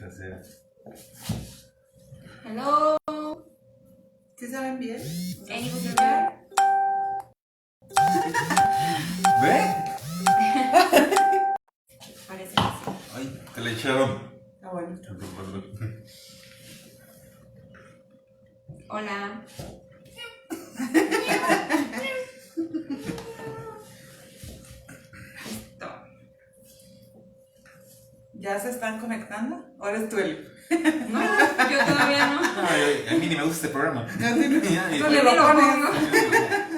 trasera. Hello. ¿Sí se ven bien? Anybody there? ¿Ve? Parece que sí. Ay, te le echaron. Ah, bueno. Hola. Listo. ¿Ya se están conectando? ¿Ahora es tú el? No, yo todavía no. Ay, a mí ni me gusta este programa. No, sí, no. Ya, No le lo pones.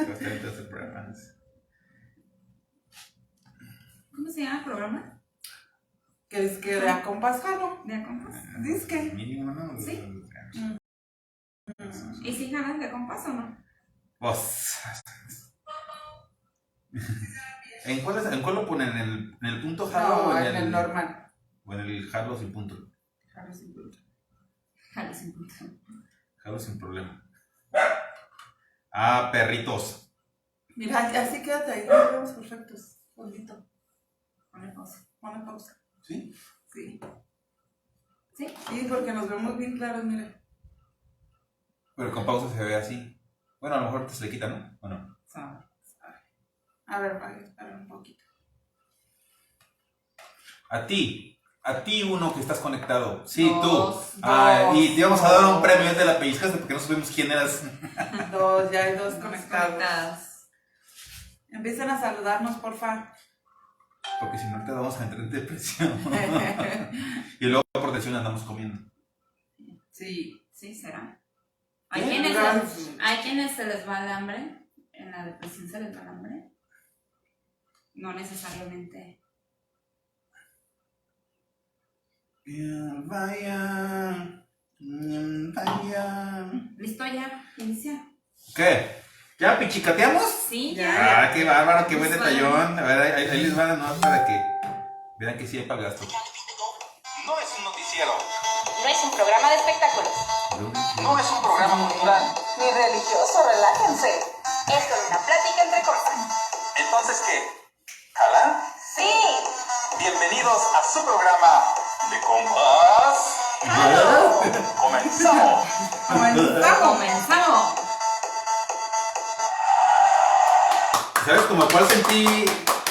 Bastante este programa. ¿Cómo se llama el programa? Que es que de a compás jalo. ¿De Acompás? Dice que. Mínimo, ¿no? Sí. ¿Y si jalas de compás o no? Pues. ¿En cuál lo ponen? ¿En el punto jalo No, o en el normal. o en el jalo sin punto? Jalo sin punto. Jalo sin punto. Jalo sin problema. Ah, perritos. Mira, Así quédate ahí, nos vemos perfectos. Bonito. ponle pausa. Una pausa. ¿Sí? Sí. ¿Sí? Sí, porque nos vemos bien claros, mira. Pero con pausa se ve así. Bueno, a lo mejor te se le quita, ¿no? ¿O no? Sabe. A ver, espera un poquito. A ti uno que estás conectado. Sí, Dos. tú. Y te íbamos a dar un premio, ya te la pellizcaste porque no supimos quién eras. Dos, ya hay dos conectados. Conectadas. Empiecen a saludarnos, porfa. Porque si no te vamos a entrar en depresión. Y luego por protección andamos comiendo. Sí. Sí, será. ¿Qué? Hay quienes se les va el hambre. En la depresión se les va el hambre. No necesariamente. Vaya. ¿Listo ya? Inicia. ¿Qué? ¿Ya pichicateamos? Sí, Ya. ya. Ah, qué bárbaro, qué buen Listo. detallón. A ver, ahí les van, ¿no? Para que vean que sí hay para el gasto. No es un noticiero, No es un programa de espectáculos, no es un programa cultural. ni religioso, relájense. Es solo una plática entre compas. Entonces, ¿qué? ¿Jalan? Sí, Bienvenidos a su programa de compas. ¡Comenzamos! ¡Comenzamos! ¿Sabes como cuál sentí?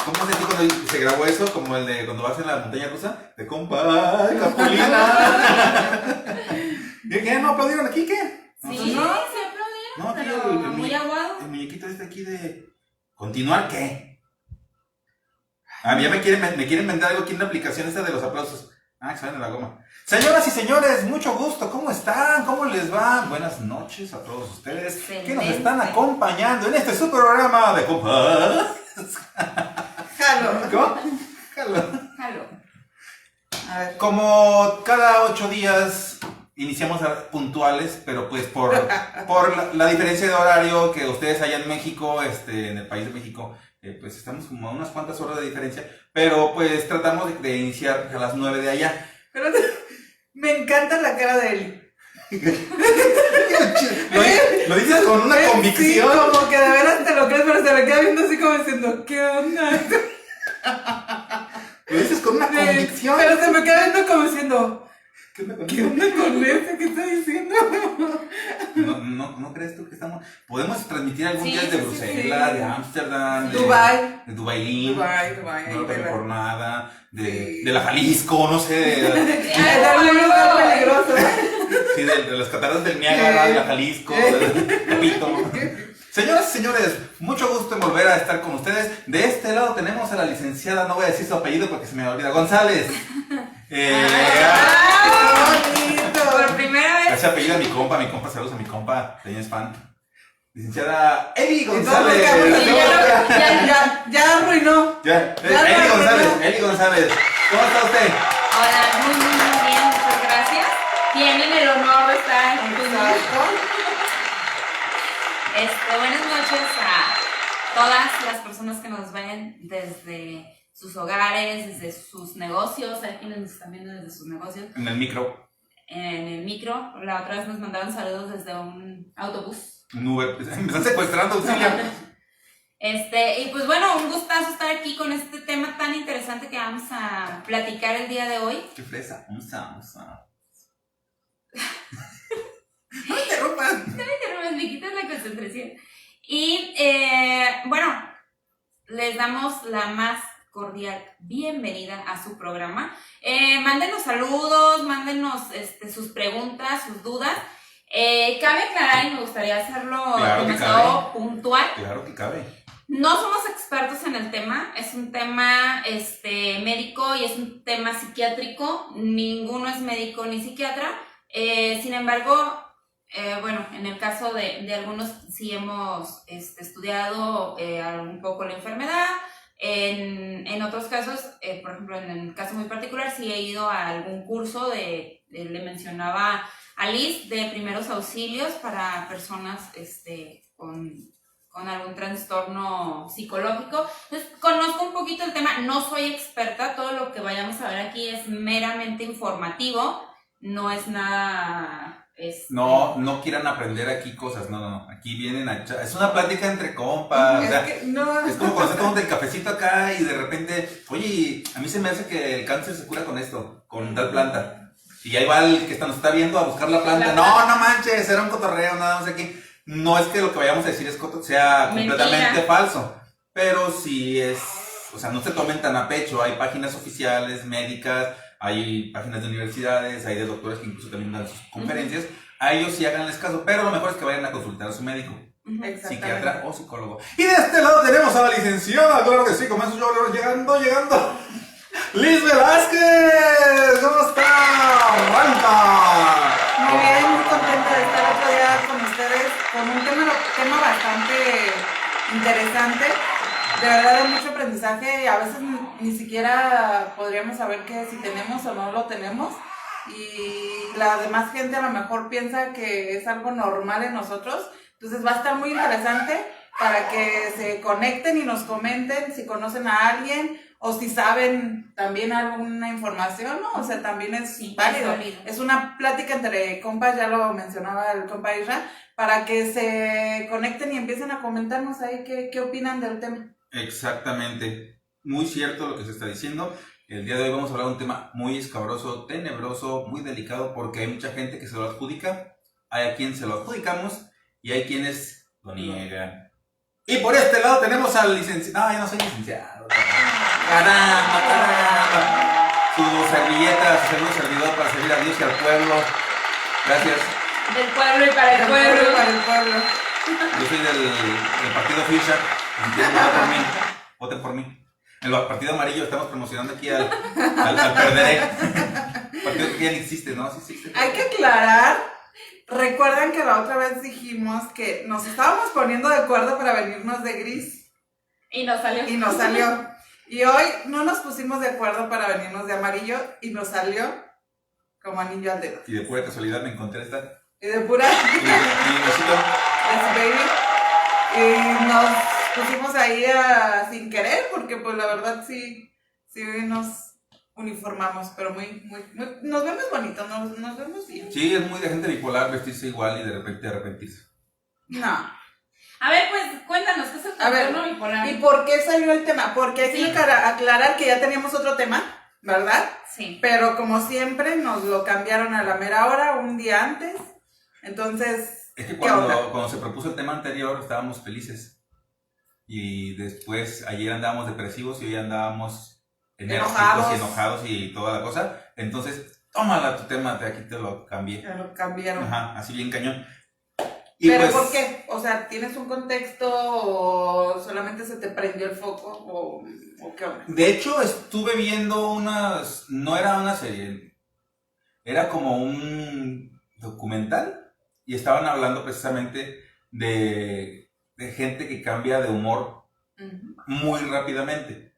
¿Cómo sentí cuando se grabó eso? Como el de cuando vas en la montaña rusa. De compa, Capulina. ¿Qué? ¿No aplaudieron aquí? ¿Qué? Sí, ¿No? se aplaudieron, No, aquí pero muy aguado. El muñequito este aquí de... ¿Continuar qué? Ah, ya me quieren vender algo aquí en la aplicación esta de los aplausos. Ah, que se van en la goma. Señoras y señores, mucho gusto. ¿Cómo están? ¿Cómo les va? Buenas noches a todos ustedes que nos están acompañando en este su programa de compas. Jalo. ¿Cómo? Jalo. Jalo. A ver. Como cada 8 días iniciamos puntuales, pero pues por la diferencia de horario que ustedes allá en México, en el país de México, pues estamos como a unas cuantas horas de diferencia, pero pues tratamos de iniciar a las 9 de allá. Pero me encanta la cara de él. Lo dices con una Sí, convicción. como que de veras te lo crees, pero se le queda viendo así como diciendo, ¿qué onda? Lo dices con una convicción. Pero se me queda viendo como diciendo, ¿Qué onda con ¿qué onda con ese? ¿Qué está diciendo? ¿No crees tú que estamos? Podemos transmitir algún Sí, día de sí, Bruselas, sí. de Ámsterdam, Dubai. de Dubailín, Dubai, no ahí por nada, Sí. de la Jalisco, no sé, de Darle un lugar peligroso. sí, de las cataratas del Niágara, de la Jalisco, de Tepito. Señoras y señores, mucho gusto en volver a estar con ustedes. De este lado tenemos a la licenciada, no voy a decir su apellido porque se me olvida, González. Por primera vez. Ese apellido a mi compa, saludos a mi compa, es fan. Licenciada Eli Y todos González. nos quedamos así, ya arruinó. Ya, Ya Eli lo González, arruinó. Eli González. ¿Cómo está usted? Hola, muy bien, muchas gracias. Tienen el honor de estar aquí conmigo. Buenas noches a todas las personas que nos ven desde sus hogares, desde sus negocios. Hay quienes nos están viendo desde sus negocios. En el micro. En el micro. La otra vez nos mandaron saludos desde un autobús. En Uber. Me están secuestrando, auxilio. Y pues bueno, un gustazo estar aquí con este tema tan interesante que vamos a platicar el día de hoy. Qué fresa. Vamos. No me interrumpan. Me quitas la concentración. Y bueno, les damos la más cordial bienvenida a su programa. Mándenos saludos, mándenos sus preguntas, sus dudas. Cabe aclarar, y me gustaría hacerlo demasiado puntual. Claro que cabe. No somos expertos en el tema, es un tema médico y es un tema psiquiátrico. Ninguno es médico ni psiquiatra. Sin embargo, bueno, en el caso de algunos sí hemos estudiado un poco la enfermedad. En otros casos, por ejemplo, en el caso muy particular, sí he ido a algún curso le mencionaba a Liz, de primeros auxilios para personas con algún trastorno psicológico. Entonces, conozco un poquito el tema, no soy experta, todo lo que vayamos a ver aquí es meramente informativo, no es nada... No quieran aprender aquí cosas, no. Aquí vienen a echar. Es una plática entre compas. Es como cuando se toman el cafecito acá y de repente, oye, a mí se me hace que el cáncer se cura con esto, con tal planta. Y ahí va el que nos está viendo a buscar la planta. No manches, era un cotorreo, nada más aquí. No es que lo que vayamos a decir sea completamente falso, pero sí es, o sea, no se tomen tan a pecho. Hay páginas oficiales, médicas. Hay páginas de universidades, hay de doctores que incluso también dan sus conferencias. A ellos sí háganles caso, pero lo mejor es que vayan a consultar a su médico, psiquiatra o psicólogo. Y de este lado tenemos a la licenciada, claro que sí, como eso yo llegando. Liz Velázquez, ¿cómo está? ¡Arranca! Muy bien, muy contenta de estar otro día con ustedes con un tema bastante interesante. De verdad, de mucho aprendizaje y a veces ni siquiera podríamos saber que si tenemos o no lo tenemos. Y la demás gente a lo mejor piensa que es algo normal en nosotros. Entonces va a estar muy interesante para que se conecten y nos comenten si conocen a alguien o si saben también alguna información, ¿no? O sea, también es válido. Es una plática entre compas, ya lo mencionaba el compa Isra, para que se conecten y empiecen a comentarnos ahí qué opinan del tema. Exactamente, muy cierto lo que se está diciendo. El día de hoy vamos a hablar de un tema muy escabroso, tenebroso, muy delicado, porque hay mucha gente que se lo adjudica, hay a quien se lo adjudicamos y hay quienes lo niegan. Y por este lado tenemos al licenciado. No, yo no soy licenciado. Caramba. Su servilleta, su segundo servidor para servir a Dios y al pueblo. Gracias. Del pueblo y para el pueblo. Para el pueblo. Yo soy del partido Fisher. Voten por mí. El partido amarillo estamos promocionando aquí al perderé. Partido que ya no existe, ¿no? Sí existe. Hay que aclarar. Recuerdan que la otra vez dijimos que nos estábamos poniendo de acuerdo para venirnos de gris. Y nos salió. Y hoy no nos pusimos de acuerdo para venirnos de amarillo y nos salió como anillo al dedo. Y de pura casualidad me encontré esta. Y de pura... Y besito. Baby. Y nos pusimos ahí sin querer, porque pues la verdad sí nos uniformamos, pero muy, nos vemos bonitos, nos vemos bien. Sí, es muy de gente bipolar vestirse igual y de repente arrepentirse. No. A ver, pues cuéntanos, ¿qué es el trastorno bipolar? ¿Y por qué salió el tema? Porque hay que aclarar que ya teníamos otro tema, ¿verdad? Sí. Pero como siempre nos lo cambiaron a la mera hora, un día antes. Entonces, es que cuando se propuso el tema anterior estábamos felices. Y después ayer andábamos depresivos y hoy andábamos enojados y toda la cosa. Entonces, tómala tu tema, de aquí te lo cambié. Ya lo cambiaron. Ajá, así bien cañón. Y ¿pero pues, por qué? O sea, ¿tienes un contexto o solamente se te prendió el foco o qué onda? De hecho, estuve viendo no era una serie, era como un documental y estaban hablando precisamente de gente que cambia de humor muy rápidamente.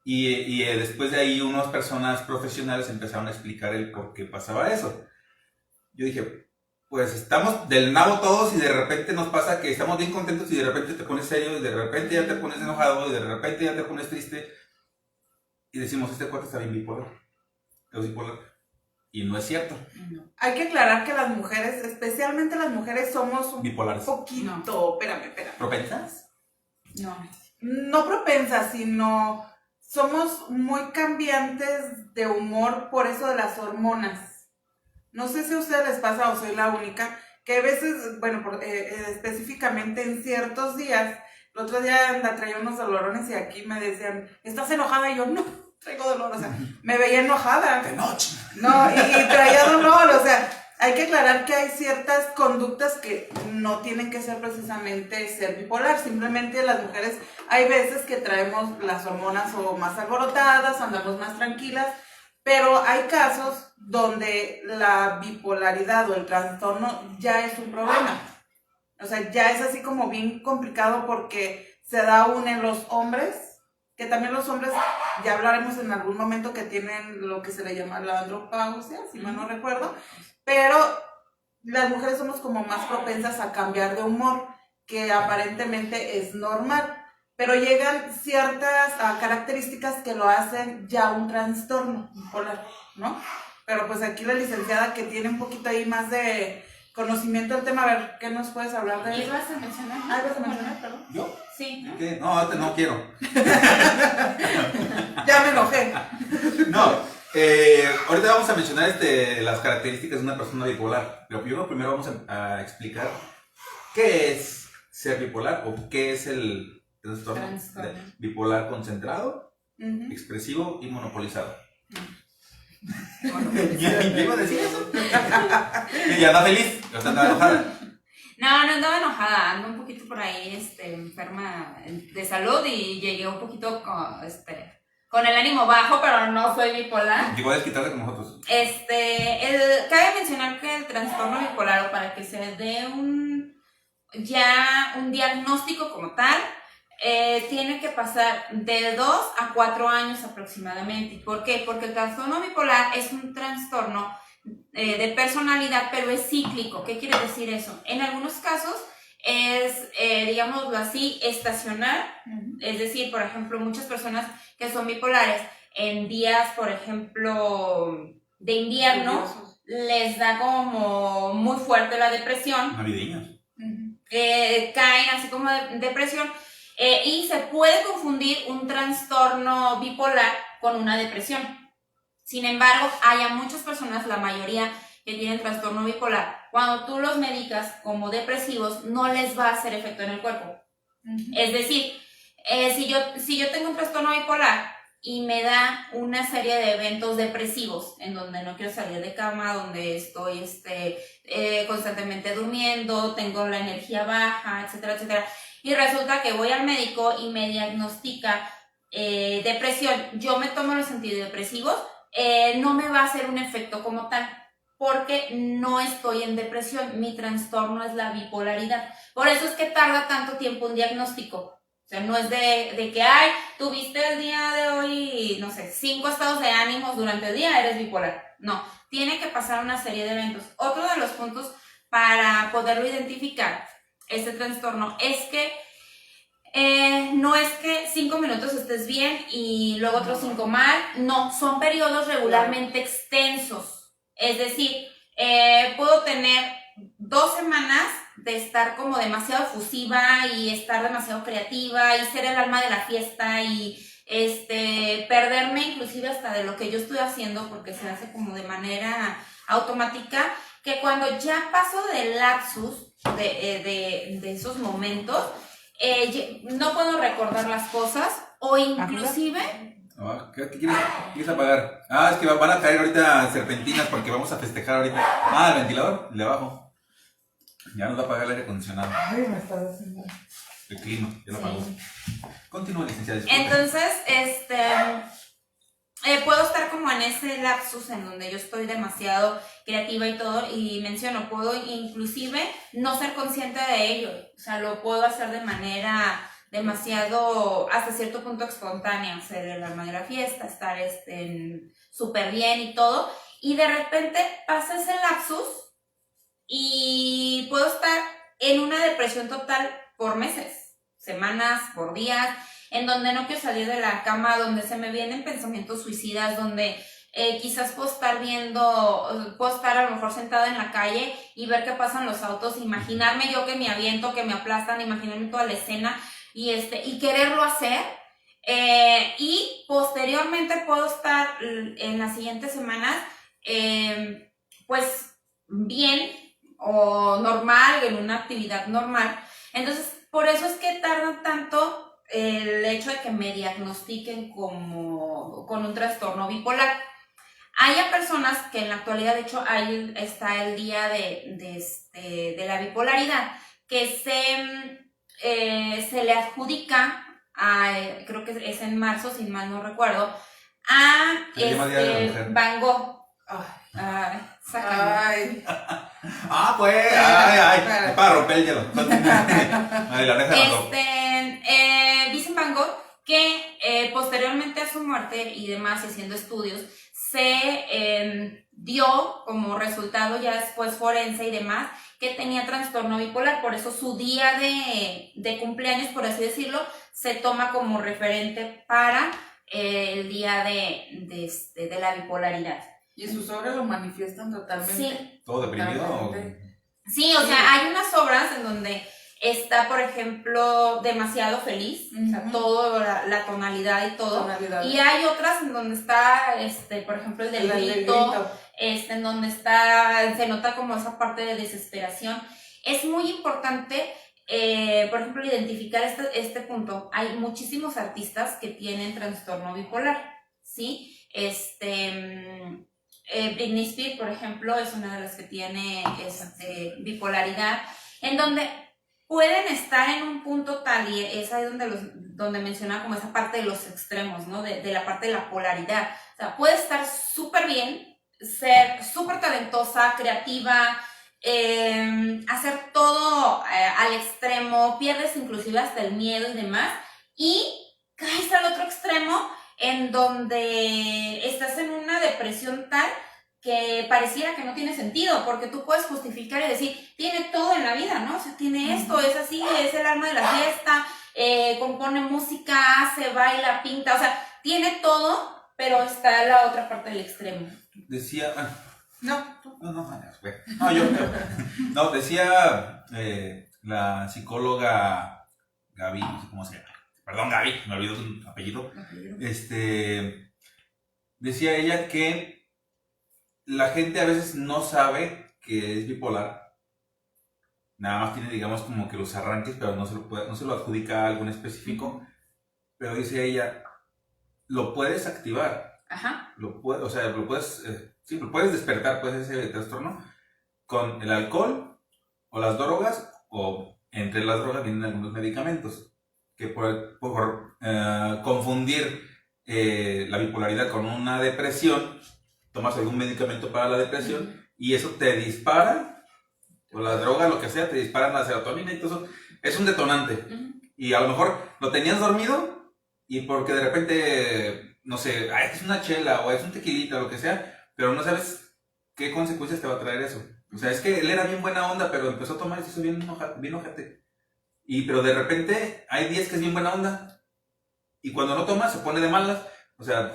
Y después de ahí unas personas profesionales empezaron a explicar el por qué pasaba eso. Yo dije, pues estamos del nabo todos y de repente nos pasa que estamos bien contentos y de repente te pones serio y de repente ya te pones enojado y de repente ya te pones triste y decimos, este cuate está bien bipolar. Es bipolar. Y no es cierto. Hay que aclarar que las mujeres, especialmente las mujeres, somos un bipolares. poquito, espérame. ¿Propensas? No propensas, sino somos muy cambiantes de humor por eso de las hormonas. No sé si a ustedes les pasa o soy la única, que a veces, bueno, específicamente en ciertos días, el otro día traía unos dolorones y aquí me decían, ¿estás enojada? Y yo, no, traigo dolor, o sea, me veía enojada. De noche. No, y traía dolor, o sea, hay que aclarar que hay ciertas conductas que no tienen que ser precisamente ser bipolar, simplemente las mujeres hay veces que traemos las hormonas o más alborotadas, andamos más tranquilas, pero hay casos donde la bipolaridad o el trastorno ya es un problema. O sea, ya es así como bien complicado porque se da aún en los hombres, que también los hombres, ya hablaremos en algún momento que tienen lo que se le llama la andropausia, si mal no recuerdo, pero las mujeres somos como más propensas a cambiar de humor, que aparentemente es normal, pero llegan ciertas características que lo hacen ya un trastorno bipolar, ¿no? Pero pues aquí la licenciada que tiene un poquito ahí más de conocimiento del tema, a ver, ¿qué nos puedes hablar de eso? ¿Ibas a mencionar? Ah, ¿ibas a mencionar, perdón? ¿Yo? Sí. ¿Qué? No, ahorita no quiero. Ya me enojé. No, ahorita vamos a mencionar las características de una persona bipolar. Pero primero vamos a explicar qué es ser bipolar o qué es el trastorno bipolar concentrado, expresivo y monopolizado. ¿Ya iba a decir eso? Y ya anda feliz, ya está enojada. No andaba enojada, ando un poquito por ahí enferma de salud y llegué un poquito con el ánimo bajo, pero no soy bipolar. Igual es quitarte con nosotros. Cabe mencionar que el trastorno bipolar, o para que se dé un diagnóstico como tal, tiene que pasar de 2 a 4 años aproximadamente. ¿Por qué? Porque el trastorno bipolar es un trastorno de personalidad, pero es cíclico. ¿Qué quiere decir eso? En algunos casos es, digámoslo así, estacional. Es decir, por ejemplo, muchas personas que son bipolares en días, por ejemplo, de invierno, les da como muy fuerte la depresión. Navideños. Caen así como de depresión. Y se puede confundir un trastorno bipolar con una depresión. Sin embargo, hay a muchas personas, la mayoría que tienen trastorno bipolar, cuando tú los medicas como depresivos, no les va a hacer efecto en el cuerpo. Es decir, si yo tengo un trastorno bipolar y me da una serie de eventos depresivos en donde no quiero salir de cama, donde estoy constantemente durmiendo, tengo la energía baja, etcétera, etcétera, y resulta que voy al médico y me diagnostica depresión, yo me tomo los antidepresivos, no me va a hacer un efecto como tal, porque no estoy en depresión, mi trastorno es la bipolaridad. Por eso es que tarda tanto tiempo un diagnóstico. O sea, no es de que, tuviste el día de hoy, no sé, 5 estados de ánimos durante el día, eres bipolar. No, tiene que pasar una serie de eventos. Otro de los puntos para poderlo identificar, este trastorno, es que no es que 5 minutos estés bien y luego otros 5 mal. No, son periodos regularmente extensos. Es decir, puedo tener 2 semanas de estar como demasiado efusiva y estar demasiado creativa y ser el alma de la fiesta y perderme inclusive hasta de lo que yo estoy haciendo porque se hace como de manera automática, que cuando ya paso del lapsus de esos momentos, no puedo recordar las cosas o inclusive... ¿Qué quieres apagar? Es que van a caer ahorita serpentinas porque vamos a festejar ahorita. El ventilador, el de abajo. Ya nos va a apagar el aire acondicionado. Ay, me está haciendo. El clima, ya lo apagó. Continúa, licenciada. Entonces, puedo estar como en ese lapsus en donde yo estoy demasiado creativa y todo, y menciono, puedo inclusive no ser consciente de ello. O sea, lo puedo hacer de manera demasiado, hasta cierto punto espontánea, ser el alma de la fiesta, estar súper bien y todo, y de repente pasa ese lapsus y puedo estar en una depresión total por meses, semanas, por días, en donde no quiero salir de la cama, donde se me vienen pensamientos suicidas, donde quizás puedo estar a lo mejor sentada en la calle y ver que pasan los autos, imaginarme yo que me aviento, que me aplastan, imaginarme toda la escena, y quererlo hacer. Y posteriormente puedo estar en las siguientes semanas, pues bien o normal, en una actividad normal. Entonces, por eso es que tarda tanto el hecho de que me diagnostiquen con un trastorno bipolar. Hay personas que en la actualidad, de hecho, ahí está el día de la bipolaridad, que se le adjudica creo que es en marzo, si mal no recuerdo, a Se llama Día de la Mujer. Van Gogh. Ay, Pues, ay, para romper el hielo. Ay, la oreja de Van Gogh. Vincent Van Gogh, que posteriormente a su muerte y demás, haciendo estudios, se dio como resultado ya después forense y demás, que tenía trastorno bipolar. Por eso su día de cumpleaños, por así decirlo, se toma como referente para el día de la bipolaridad. y sus obras lo manifiestan totalmente. Sí. ¿Todo deprimido? Totalmente. Sí, o sea, hay unas obras en donde está, por ejemplo, demasiado feliz, o sea, todo, la tonalidad y todo. Tonalidad. Y hay otras en donde está, por ejemplo, el del grito, en donde se nota como esa parte de desesperación. Es muy importante, por ejemplo, identificar este punto. Hay muchísimos artistas que tienen trastorno bipolar, ¿sí? Britney Spears, por ejemplo, es una de las que tiene bipolaridad, en donde pueden estar en un punto tal, y es ahí donde menciona como esa parte de los extremos, ¿no? De la parte de la polaridad. O sea, puede estar súper bien, ser súper talentosa, creativa, hacer todo al extremo, pierdes inclusive hasta el miedo y demás, y caes al otro extremo en donde estás en una depresión tal que pareciera que no tiene sentido, porque tú puedes justificar y decir, tiene todo en la vida, ¿no? O sea, tiene esto, es así, es el alma de la fiesta, compone música, hace, baila, pinta, o sea, tiene todo, pero está la otra parte del extremo. Decía... No, decía la psicóloga Gaby, no sé cómo se llama. Perdón, Gaby, me olvidó su apellido. Decía ella que la gente a veces no sabe que es bipolar. Nada más tiene, digamos, como que los arranques, pero no se lo adjudica a algo en específico. Pero dice ella, lo puedes activar. Ajá. Lo puedes despertar, pues, ese trastorno con el alcohol o las drogas, o entre las drogas vienen algunos medicamentos que por confundir la bipolaridad con una depresión, tomas algún medicamento para la depresión y eso te dispara, o la droga, lo que sea, te disparan la serotonina y todo eso. Es un detonante. Y a lo mejor lo tenías dormido y porque de repente, no sé, es una chela o es un tequilita o lo que sea, pero no sabes qué consecuencias te va a traer eso. O sea, es que él era bien buena onda, pero empezó a tomar y se hizo bien ojete. Pero de repente hay días que es bien buena onda y cuando no toma se pone de malas. O sea,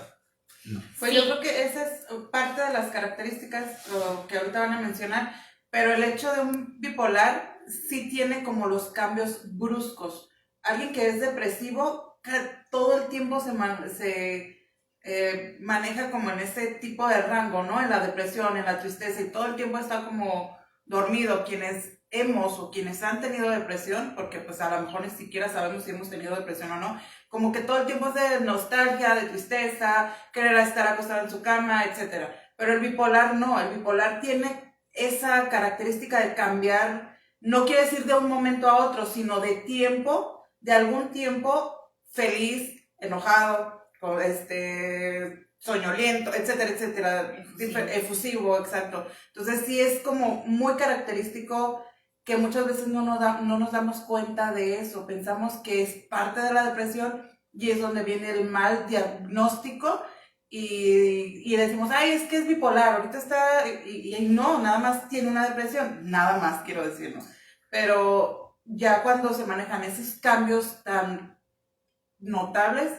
no. Pues yo creo que esa es parte de las características que ahorita van a mencionar, pero el hecho de un bipolar sí tiene como los cambios bruscos. Alguien que es depresivo, todo el tiempo se maneja como en ese tipo de rango, ¿no? En la depresión, en la tristeza, y todo el tiempo está como dormido. Quienes hemos o quienes han tenido depresión, porque pues a lo mejor ni siquiera sabemos si hemos tenido depresión o no, como que todo el tiempo es de nostalgia, de tristeza, querer estar acostado en su cama, etc. Pero el bipolar no, el bipolar tiene esa característica de cambiar, no quiere decir de un momento a otro, sino de tiempo, de algún tiempo feliz, enojado, soñoliento, etcétera, etcétera, efusivo, exacto. Entonces sí es como muy característico que muchas veces no nos damos cuenta de eso, pensamos que es parte de la depresión y es donde viene el mal diagnóstico y decimos, ay, es que es bipolar, ahorita está, y no, nada más tiene una depresión, nada más quiero decir, ¿no? Pero ya cuando se manejan esos cambios tan notables,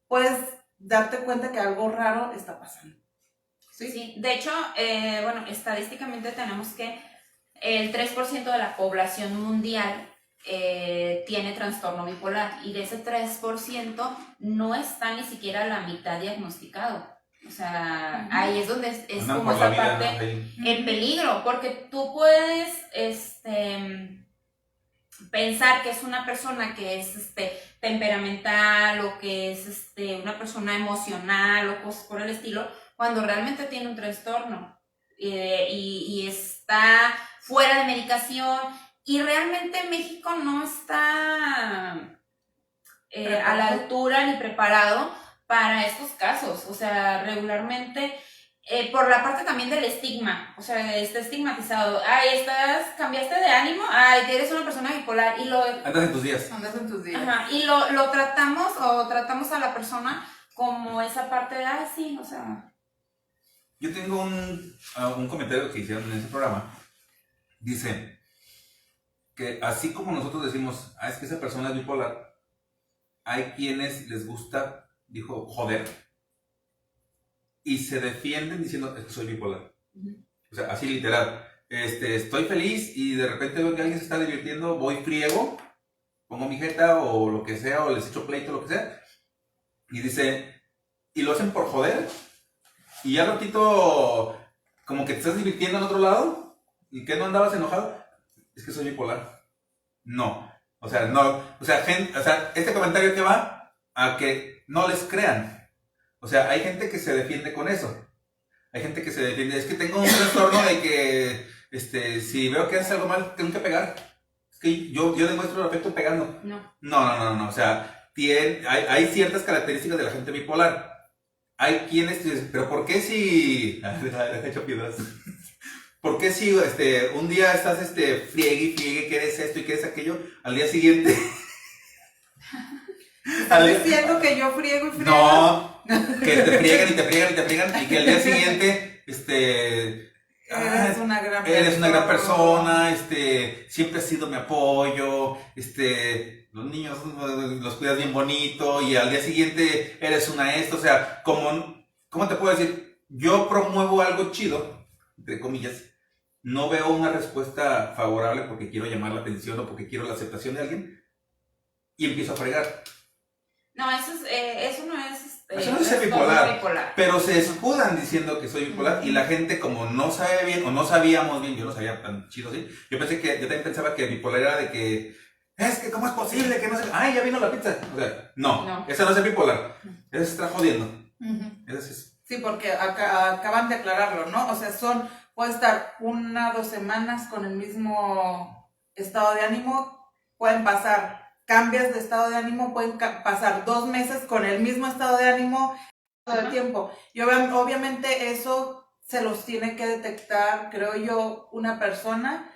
puedes darte cuenta que algo raro está pasando. Sí. De hecho, bueno, estadísticamente tenemos que el 3% de la población mundial tiene trastorno bipolar, y de ese 3% no está ni siquiera la mitad diagnosticado. O sea, ahí es donde es Andan como por la esa vida, parte, ¿no? Ahí. el peligro, porque tú puedes pensar que es una persona que es temperamental, o que es una persona emocional o cosas por el estilo, cuando realmente tiene un trastorno y está fuera de medicación, y realmente México no está a la altura ni preparado para estos casos. O sea, regularmente, por la parte también del estigma, o sea, está estigmatizado. Ay, cambiaste de ánimo, ay, eres una persona bipolar, y Andas en tus días. Andas en tus días. ajá, y lo tratamos a la persona como esa parte de, ay, sí, o sea. Yo tengo un comentario que hicieron en ese programa. Dice que así como nosotros decimos, es que esa persona es bipolar, hay quienes les gusta, dijo, joder, y se defienden diciendo, es que soy bipolar. O sea, así literal. Estoy feliz y de repente veo que alguien se está divirtiendo, voy friego, pongo mi jeta o lo que sea, o les echo pleito, lo que sea, y dice, y lo hacen por joder, y ya ratito como que te estás divirtiendo en otro lado, y que no andabas enojado, es que soy bipolar. No, o sea, no, o sea, este comentario que va a que no les crean. O sea, hay gente que se defiende con eso. Hay gente que se defiende, es que tengo un trastorno de que, si veo que haces algo mal, tengo que pegar. Es que yo demuestro el afecto pegando. No, o sea, hay ciertas características de la gente bipolar. Hay quienes dicen, pero ¿por qué si... Deja hecho piedras. ¿Por qué si un día estás friegue y friegue, que eres esto y que eres aquello, al día siguiente... ¿Estás diciendo que yo friego y friego? No, que te friegan y te friegan y te friegan, y que al día siguiente, eres una gran persona, siempre has sido mi apoyo, los niños los cuidas bien bonito, y al día siguiente eres una o sea, ¿cómo te puedo decir? Yo promuevo algo chido, entre comillas, no veo una respuesta favorable porque quiero llamar la atención o porque quiero la aceptación de alguien, y empiezo a fregar. No, eso no es Eso no es ser bipolar, pero se escudan diciendo que soy bipolar, y la gente, como no sabe bien, o no sabíamos bien, yo no sabía tan chido así, yo también pensaba que bipolar era de que, es que ¿cómo es posible que no se... ¡Ay, ya vino la pizza! O sea, no. Eso no es ser bipolar, eso se está jodiendo. Eso es eso. Sí, porque acaban de aclararlo, ¿no? O sea, puede estar 1 o 2 semanas con el mismo estado de ánimo, pueden pasar... Cambias de estado de ánimo, pueden pasar 2 meses con el mismo estado de ánimo todo el tiempo. Y obviamente eso se los tiene que detectar, creo yo, una persona,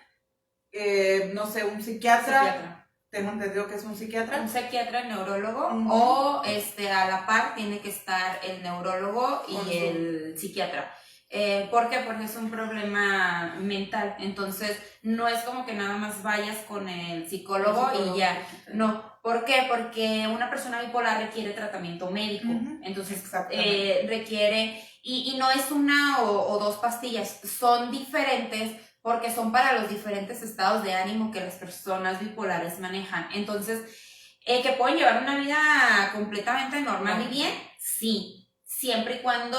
no sé, un psiquiatra. Tengo entendido que es un psiquiatra. Un psiquiatra, neurólogo, o a la par tiene que estar el neurólogo y el psiquiatra. ¿Por qué? Porque es un problema mental, entonces no es como que nada más vayas con el psicólogo y ya, no. ¿Por qué? Porque una persona bipolar requiere tratamiento médico, entonces requiere, y no es 1 o 2 pastillas, son diferentes porque son para los diferentes estados de ánimo que las personas bipolares manejan. Entonces, ¿que pueden llevar una vida completamente normal y bien? Sí. Siempre y cuando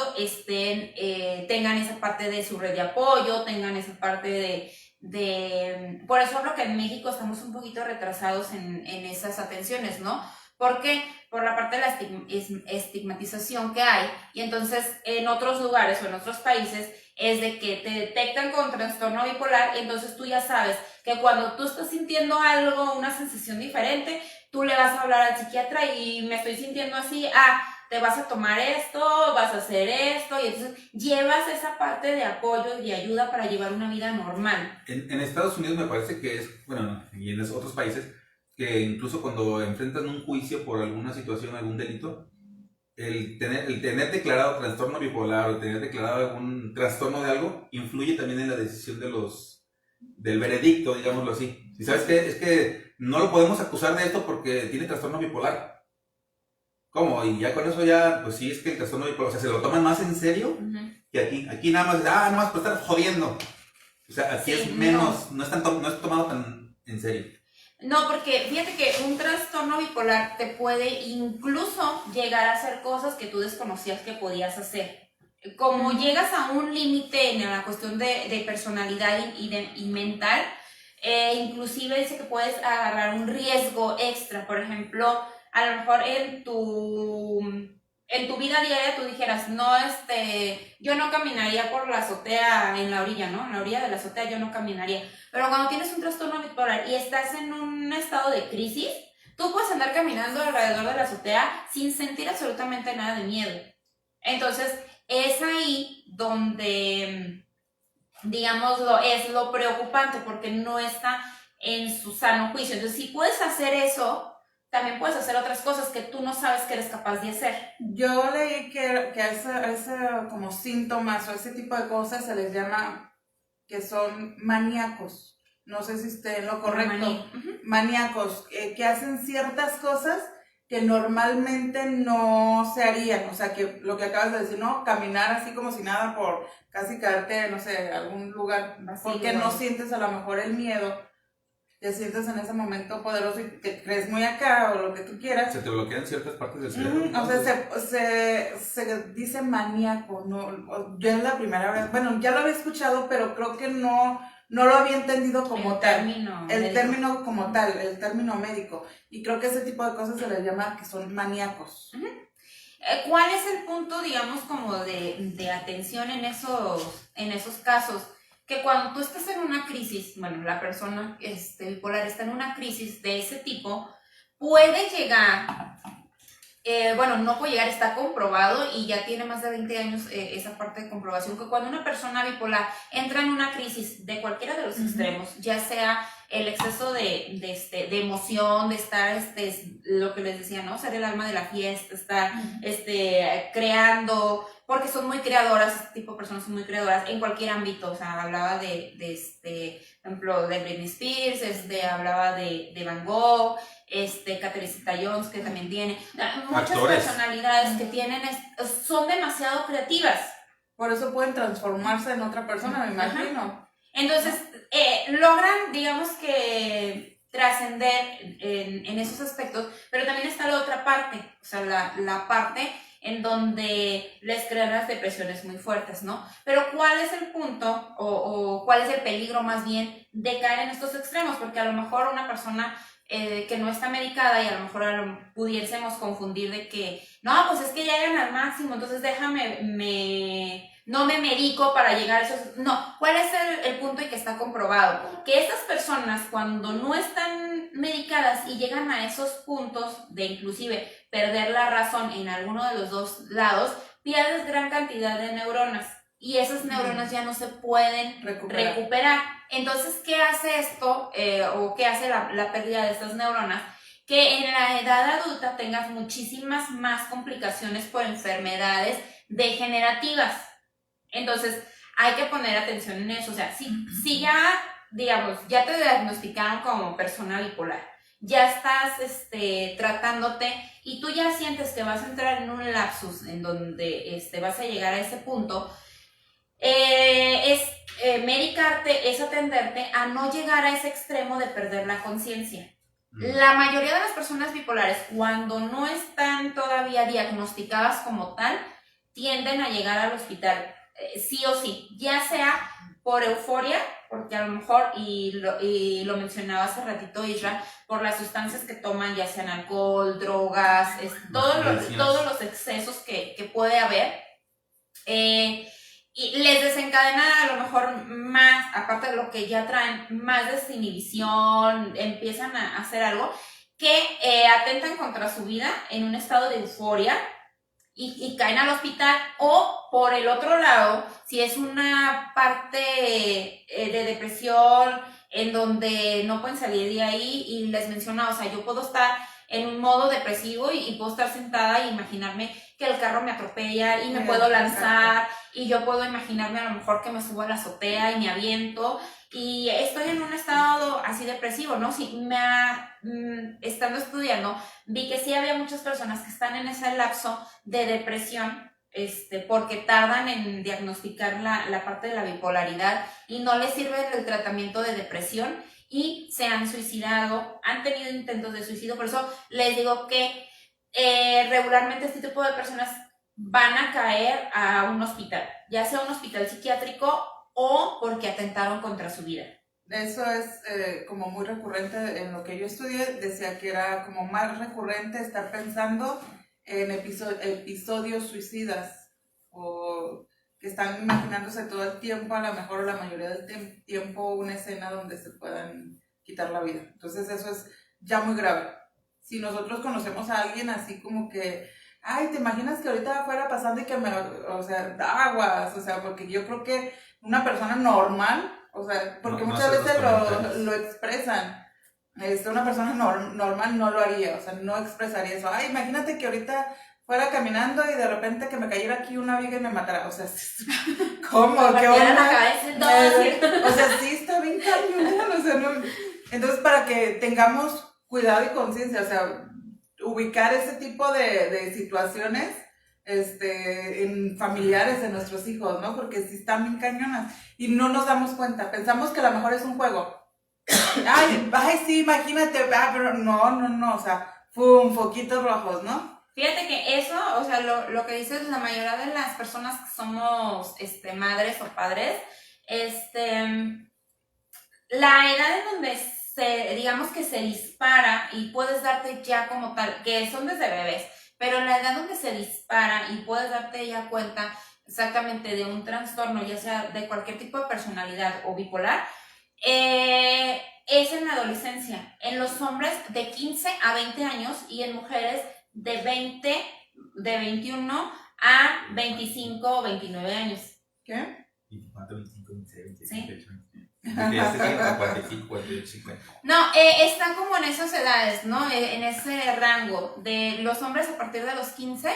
tengan esa parte de su red de apoyo, tengan esa parte de... Por eso hablo que en México estamos un poquito retrasados en esas atenciones, ¿no? ¿Por qué? Por la parte de la estigmatización que hay. Y entonces en otros lugares o en otros países es de que te detectan con trastorno bipolar, y entonces tú ya sabes que cuando tú estás sintiendo algo, una sensación diferente, tú le vas a hablar al psiquiatra y me estoy sintiendo así, te vas a tomar esto, vas a hacer esto, y entonces llevas esa parte de apoyo y de ayuda para llevar una vida normal. En Estados Unidos me parece que es, bueno, y en otros países, que incluso cuando enfrentan un juicio por alguna situación, algún delito, el tener declarado trastorno bipolar o tener declarado algún trastorno de algo, influye también en la decisión del veredicto, digámoslo así. ¿Y sabes qué? Es que no lo podemos acusar de esto porque tiene trastorno bipolar. ¿Cómo? Y ya con eso ya, pues sí, es que el trastorno bipolar, o sea, se lo toman más en serio que aquí. Aquí nada más por estar jodiendo. O sea, aquí es menos, no es tomado tan en serio. No, porque fíjate que un trastorno bipolar te puede incluso llegar a hacer cosas que tú desconocías que podías hacer. Como llegas a un límite en la cuestión de personalidad y mental, inclusive dice que puedes agarrar un riesgo extra. Por ejemplo, a lo mejor en tu vida diaria tú dijeras, no, yo no caminaría por la azotea en la orilla, ¿no? En la orilla de la azotea yo no caminaría. Pero cuando tienes un trastorno bipolar y estás en un estado de crisis, tú puedes andar caminando alrededor de la azotea sin sentir absolutamente nada de miedo. Entonces, es ahí donde, digámoslo, es lo preocupante porque no está en su sano juicio. Entonces, si puedes hacer eso, también puedes hacer otras cosas que tú no sabes que eres capaz de hacer. Yo leí que a ese como síntomas o ese tipo de cosas se les llama que son maníacos. No sé si esté en lo correcto. Maníacos, que hacen ciertas cosas que normalmente no se harían. O sea, que lo que acabas de decir, ¿no? Caminar así como si nada por casi caerte, no sé, algún lugar. Vacío, porque no sientes a lo mejor el miedo. Te sientes en ese momento poderoso y te crees muy acá o lo que tú quieras. Se te bloquean ciertas partes del cerebro. O sea, se dice maníaco, no, yo es la primera vez, bueno, ya lo había escuchado, pero creo que no lo había entendido como tal. El término como tal, el término médico. Y creo que ese tipo de cosas se les llama que son maníacos. ¿Cuál es el punto, digamos, como de atención en esos casos? Que cuando tú estás en una crisis, bueno, la persona bipolar está en una crisis de ese tipo, puede llegar, no puede llegar, está comprobado y ya tiene más de 20 años esa parte de comprobación, que cuando una persona bipolar entra en una crisis de cualquiera de los extremos, ya sea el exceso de emoción, de estar, lo que les decía, ¿no? Ser el alma de la fiesta, estar creando, porque son muy creadoras, este tipo de personas son muy creadoras en cualquier ámbito. O sea, hablaba por ejemplo, de Britney Spears, hablaba de Van Gogh, Catherine Zeta-Jones, que también tiene, muchas Actores. Personalidades que tienen, son demasiado creativas. Por eso pueden transformarse en otra persona, me imagino. Entonces, logran, digamos que, trascender en esos aspectos, pero también está la otra parte, o sea, la parte en donde les crean las depresiones muy fuertes, ¿no? Pero ¿cuál es el punto o cuál es el peligro más bien de caer en estos extremos? Porque a lo mejor una persona que no está medicada y a lo mejor pudiésemos confundir de que, no, pues es que ya llegan al máximo, entonces no me medico para llegar a esos... No, ¿cuál es el punto y que está comprobado? Que estas personas cuando no están medicadas y llegan a esos puntos de inclusive perder la razón en alguno de los dos lados, pierdes gran cantidad de neuronas y esas neuronas ya no se pueden recuperar. Entonces, ¿qué hace esto o qué hace la pérdida de estas neuronas? Que en la edad adulta tengas muchísimas más complicaciones por enfermedades degenerativas. Entonces, hay que poner atención en eso. O sea, si ya, digamos, ya te diagnosticaron como persona bipolar, ya estás tratándote y tú ya sientes que vas a entrar en un lapsus en donde vas a llegar a ese punto, medicarte, es atenderte a no llegar a ese extremo de perder la conciencia. La mayoría de las personas bipolares, cuando no están todavía diagnosticadas como tal, tienden a llegar al hospital. Sí o sí, ya sea por euforia, porque a lo mejor, y lo mencionaba hace ratito Isra, por las sustancias que toman, ya sean alcohol, drogas, todos los excesos que puede haber, y les desencadena a lo mejor más, aparte de lo que ya traen, más desinhibición, empiezan a hacer algo que atentan contra su vida en un estado de euforia, y caen al hospital. O por el otro lado, si es una parte de depresión en donde no pueden salir de ahí, y les mencionaba, o sea, yo puedo estar en un modo depresivo y puedo estar sentada e imaginarme que el carro me atropella y me puedo lanzar, y yo puedo imaginarme a lo mejor que me subo a la azotea y me aviento y estoy en un estado así depresivo, ¿no? Sí, estando estudiando, vi que sí había muchas personas que están en ese lapso de depresión, porque tardan en diagnosticar la parte de la bipolaridad y no les sirve el tratamiento de depresión, y se han suicidado, han tenido intentos de suicidio. Por eso les digo que regularmente este tipo de personas van a caer a un hospital, ya sea un hospital psiquiátrico o porque atentaron contra su vida. Eso es como muy recurrente en lo que yo estudié, decía que era como más recurrente estar pensando en episodios suicidas o que están imaginándose todo el tiempo, a lo mejor la mayoría del tiempo, una escena donde se puedan quitar la vida. Entonces eso es ya muy grave. Si nosotros conocemos a alguien así como que, ay, ¿te imaginas que ahorita fuera pasando y que o sea, da aguas? O sea, porque yo creo que una persona normal, o sea, porque No muchas hace veces los comentarios. lo expresan. Una persona normal no lo haría, o sea, no expresaría eso. Ay, imagínate que ahorita fuera caminando y de repente que me cayera aquí una viga y me matara. O sea, ¿cómo? Me ¿Qué partieran onda? la cabeza y todo así. O sea, sí está bien cañón, o sea, no. Entonces, para que tengamos cuidado y conciencia, o sea, ubicar ese tipo de situaciones en familiares de nuestros hijos, ¿no? Porque sí están bien cañonas y no nos damos cuenta. Pensamos que a lo mejor es un juego. Ay, sí, imagínate, pero no, o sea, foquitos rojos, ¿no? Fíjate que eso, o sea, lo que dices, la mayoría de las personas que somos madres o padres, la edad en donde digamos que se dispara y puedes darte ya como tal, que son desde bebés, pero la edad donde se dispara y puedes darte ya cuenta exactamente de un trastorno, ya sea de cualquier tipo de personalidad o bipolar, es en la adolescencia, en los hombres de 15 a 20 años y en mujeres de 21 a 25 o 29 años. ¿Qué? 24, 25, 26, 27, Sí. 28, 29. Ya se 45, 48, 50. No, están como en esas edades, ¿no? En ese rango de los hombres a partir de los 15,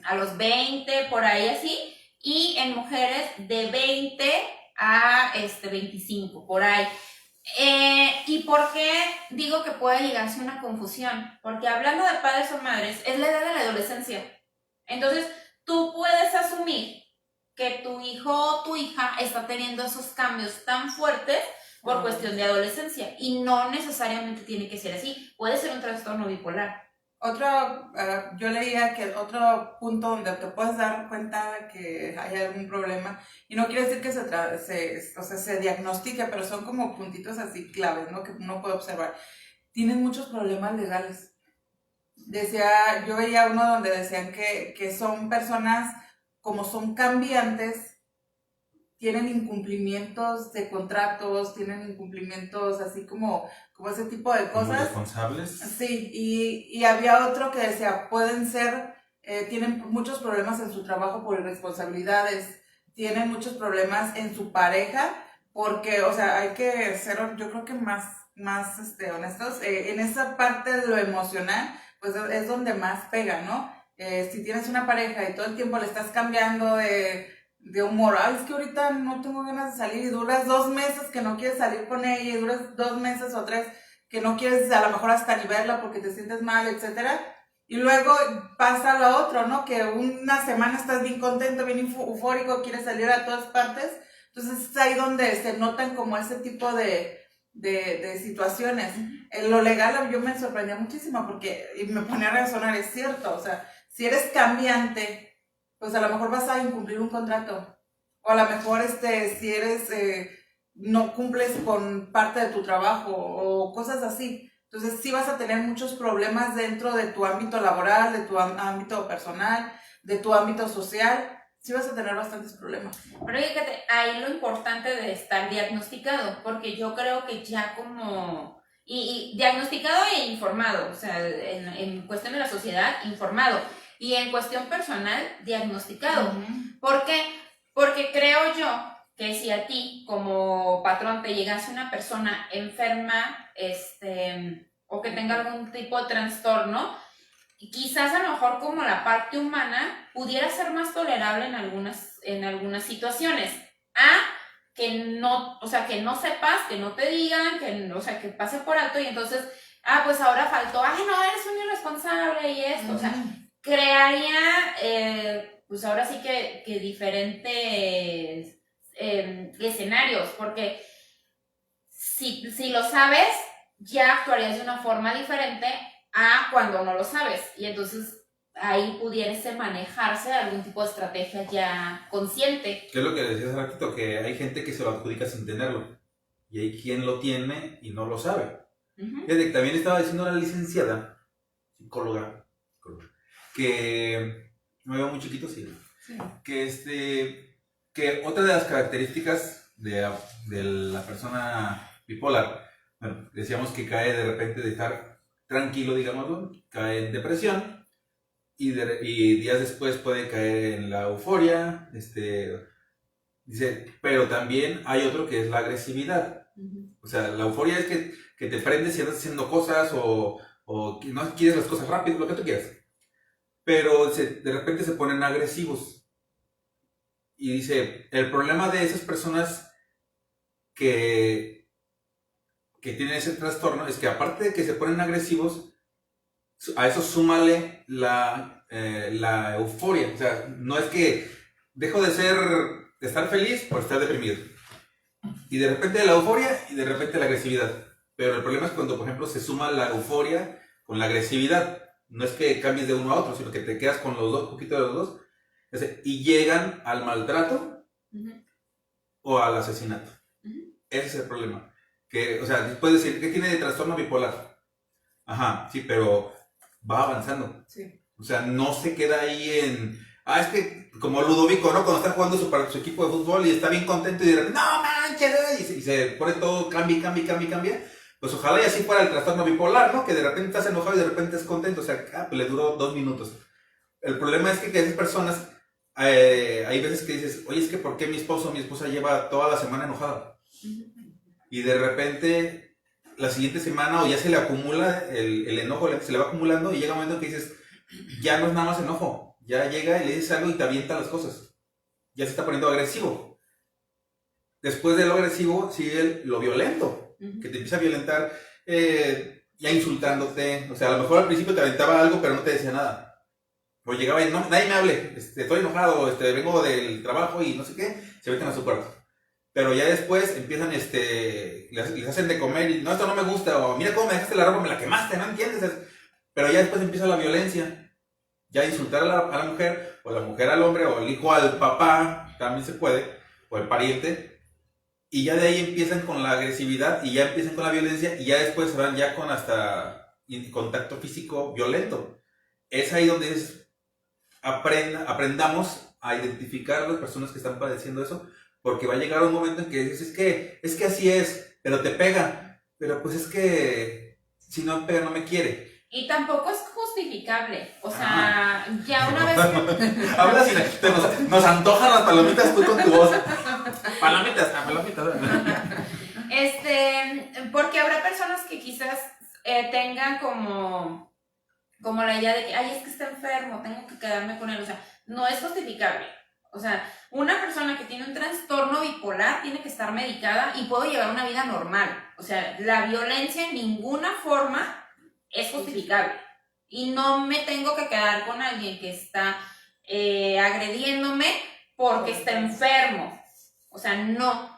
a los 20, por ahí así, y en mujeres de 20 a 25, por ahí. ¿Y por qué digo que puede llegarse una confusión? Porque hablando de padres o madres, es la edad de la adolescencia. Entonces, tú puedes asumir que tu hijo o tu hija está teniendo esos cambios tan fuertes por cuestión de adolescencia. Y no necesariamente tiene que ser así. Puede ser un trastorno bipolar. Yo leía que otro punto donde te puedes dar cuenta de que hay algún problema, y no quiere decir que se diagnostique, pero son como puntitos así claves, ¿no? Que uno puede observar. Tienen muchos problemas legales. Yo veía uno donde decían que son personas, como son cambiantes, tienen incumplimientos de contratos, tienen incumplimientos así como ese tipo de ¿Como cosas. responsables? Sí, y había otro que decía, tienen muchos problemas en su trabajo por irresponsabilidades, tienen muchos problemas en su pareja, porque, o sea, hay que ser, yo creo que más honestos, en esa parte de lo emocional, pues es donde más pega, ¿no? Si tienes una pareja y todo el tiempo le estás cambiando de humor, ay, es que ahorita no tengo ganas de salir, y duras 2 meses que no quieres salir con ella, y duras 2 meses o 3 que no quieres a lo mejor hasta ni verla porque te sientes mal, etcétera, y luego pasa lo otro, ¿no? Que una semana estás bien contento, bien eufórico, quieres salir a todas partes, entonces es ahí donde se notan como ese tipo de situaciones. En lo legal yo me sorprendía muchísimo porque y me ponía a resonar, es cierto, o sea, si eres cambiante, pues a lo mejor vas a incumplir un contrato, o a lo mejor si eres, no cumples con parte de tu trabajo, o cosas así, entonces sí vas a tener muchos problemas dentro de tu ámbito laboral, de tu ámbito personal, de tu ámbito social, sí vas a tener bastantes problemas. Pero fíjate, ahí lo importante de estar diagnosticado, porque yo creo que ya como... Y diagnosticado e informado, o sea, en cuestión de la sociedad, informado. Y en cuestión personal, diagnosticado. Uh-huh. ¿Por qué? Porque creo yo que si a ti como patrón te llegase una persona enferma, o que tenga algún tipo de trastorno, quizás a lo mejor como la parte humana pudiera ser más tolerable en algunas situaciones. Que no, o sea, que no sepas, que no te digan, o sea, que pase por alto y entonces, pues ahora faltó, no, eres un irresponsable y esto, uh-huh. O sea, crearía, pues ahora sí que diferentes escenarios, porque si lo sabes, ya actuarías de una forma diferente a cuando no lo sabes. Y entonces ahí pudiese manejarse algún tipo de estrategia ya consciente. ¿Qué es lo que decías hace ratito? Que hay gente que se lo adjudica sin tenerlo. Y hay quien lo tiene y no lo sabe. Fíjate que también estaba diciendo la licenciada, psicóloga, que me veo muy chiquito, sí. Que otra de las características de la persona bipolar, bueno, decíamos que cae de repente de estar tranquilo, digámoslo, cae en depresión y días después puede caer en la euforia, dice, pero también hay otro que es la agresividad. O sea, la euforia es que te prendes y andas haciendo cosas o que no quieres las cosas rápido, lo que tú quieras. Pero de repente se ponen agresivos. Y dice, el problema de esas personas que tienen ese trastorno es que aparte de que se ponen agresivos, a eso súmale la euforia. O sea, no es que dejo de estar feliz por estar deprimido. Y de repente la euforia y de repente la agresividad. Pero el problema es cuando, por ejemplo, se suma la euforia con la agresividad. No es que cambies de uno a otro, sino que te quedas con los dos, poquito de los dos. Y llegan al maltrato o al asesinato. Ese es el problema. Que, o sea, puedes decir, ¿qué tiene de trastorno bipolar? Ajá, sí, pero va avanzando. Sí. O sea, no se queda ahí en... es que como Ludovico, ¿no? Cuando está jugando su equipo de fútbol y está bien contento y de repente, ¡no manches! Y se pone todo, cambia. Pues ojalá y así fuera el trastorno bipolar, ¿no? Que de repente estás enojado y de repente estás contento. O sea, pues le duró 2 minutos. El problema es que esas personas, hay veces que dices, oye, es que ¿por qué mi esposo o mi esposa lleva toda la semana enojada? Y de repente, la siguiente semana o ya se le acumula el enojo, se le va acumulando y llega un momento que dices, ya no es nada más enojo. Ya llega y le dices algo y te avienta las cosas. Ya se está poniendo agresivo. Después de lo agresivo sigue lo violento. Que te empieza a violentar ya insultándote. O sea, a lo mejor al principio te aventaba algo pero no te decía nada. O llegaba y nadie me hable. Estoy enojado, vengo del trabajo y no sé qué. Se meten a su cuarto. Pero ya después empiezan, les hacen de comer y no, esto no me gusta. O mira cómo me dejaste la ropa, me la quemaste, ¿no entiendes? Pero ya después empieza la violencia. Ya insultar a la mujer, o la mujer al hombre, o el hijo al papá, también se puede, o el pariente, y ya de ahí empiezan con la agresividad, y ya empiezan con la violencia, y ya después se van ya con hasta contacto físico violento. Es ahí donde aprendamos a identificar a las personas que están padeciendo eso, porque va a llegar un momento en que dices, es que así es, pero te pega, pero pues es que si no me pega no me quiere. Y tampoco es justificable. O sea, ya una vez que... Hablas y nos antojan las palomitas tú con tu voz. Palomitas. Porque habrá personas que quizás tengan como la idea de que, ay, es que está enfermo, tengo que quedarme con él. O sea, no es justificable. O sea, una persona que tiene un trastorno bipolar tiene que estar medicada y puede llevar una vida normal. O sea, la violencia en ninguna forma es justificable. Y no me tengo que quedar con alguien que está agrediéndome porque está enfermo. O sea, no.